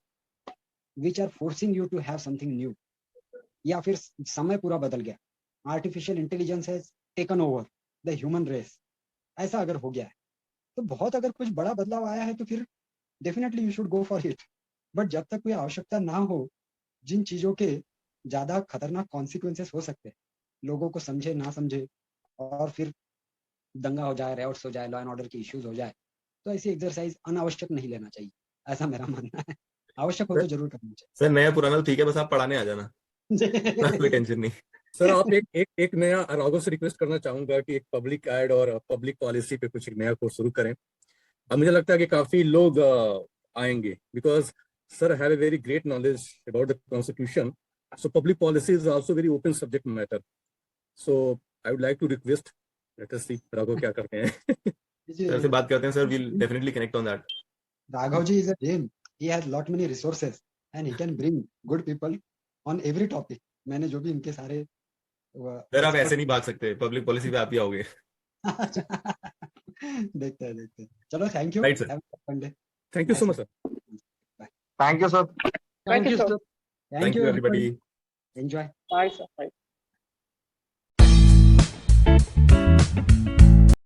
which are forcing you to have something new, या फिर समय पूरा बदल गया, artificial intelligence has taken over the human race, ऐसा अगर हो गया है तो बहुत अगर कुछ बड़ा बदलाव आया है तो फिर definitely you should go for it. But जब तक कोई आवश्यकता ना हो, जिन चीजों के ज्यादा खतरनाक कॉन्सिक्वेंसेस हो सकते हैं, लोगों को समझे ना समझे और फिर दंगा हो जाए, रेवट्स हो जाए, लॉ एंड ऑर्डर के इश्यूज हो जाए, तो ऐसी एक्सरसाइज अनावश्यक नहीं लेना चाहिए, ऐसा मेरा मानना है. आवश्यक हो तो जरूर करना चाहिए. सर, नया पुराना ठीक है, बस आप पढ़ाने आ जाना. कोई टेंशन नहीं. सर, आप एक नया राघव से रिक्वेस्ट करना चाहूंगा कि एक पब्लिक एड और पब्लिक पॉलिसी पे कुछ एक नया कोर्स शुरू करें. अब मुझे लगता है कि काफी लोग आएंगे, because sir have a very great knowledge about the constitution. So public policy is also very open subject matter. So I would like to request, let us see Raghav क्या करते हैं. सर से बात करते हैं sir. Will definitely connect on that. Raghav ji is a gem. He has lot many resources and he can bring good people on every topic. मैंने जो भी इनके सारे सर, आप ऐसे नहीं भाग सकते, पब्लिक पॉलिसी पे आप ही आओगे. देखते हैं. चलो, thank you. Thank you so much sir. Thank you, sir. Thank you, sir. Thank you, everybody. Enjoy. Bye, sir. Bye.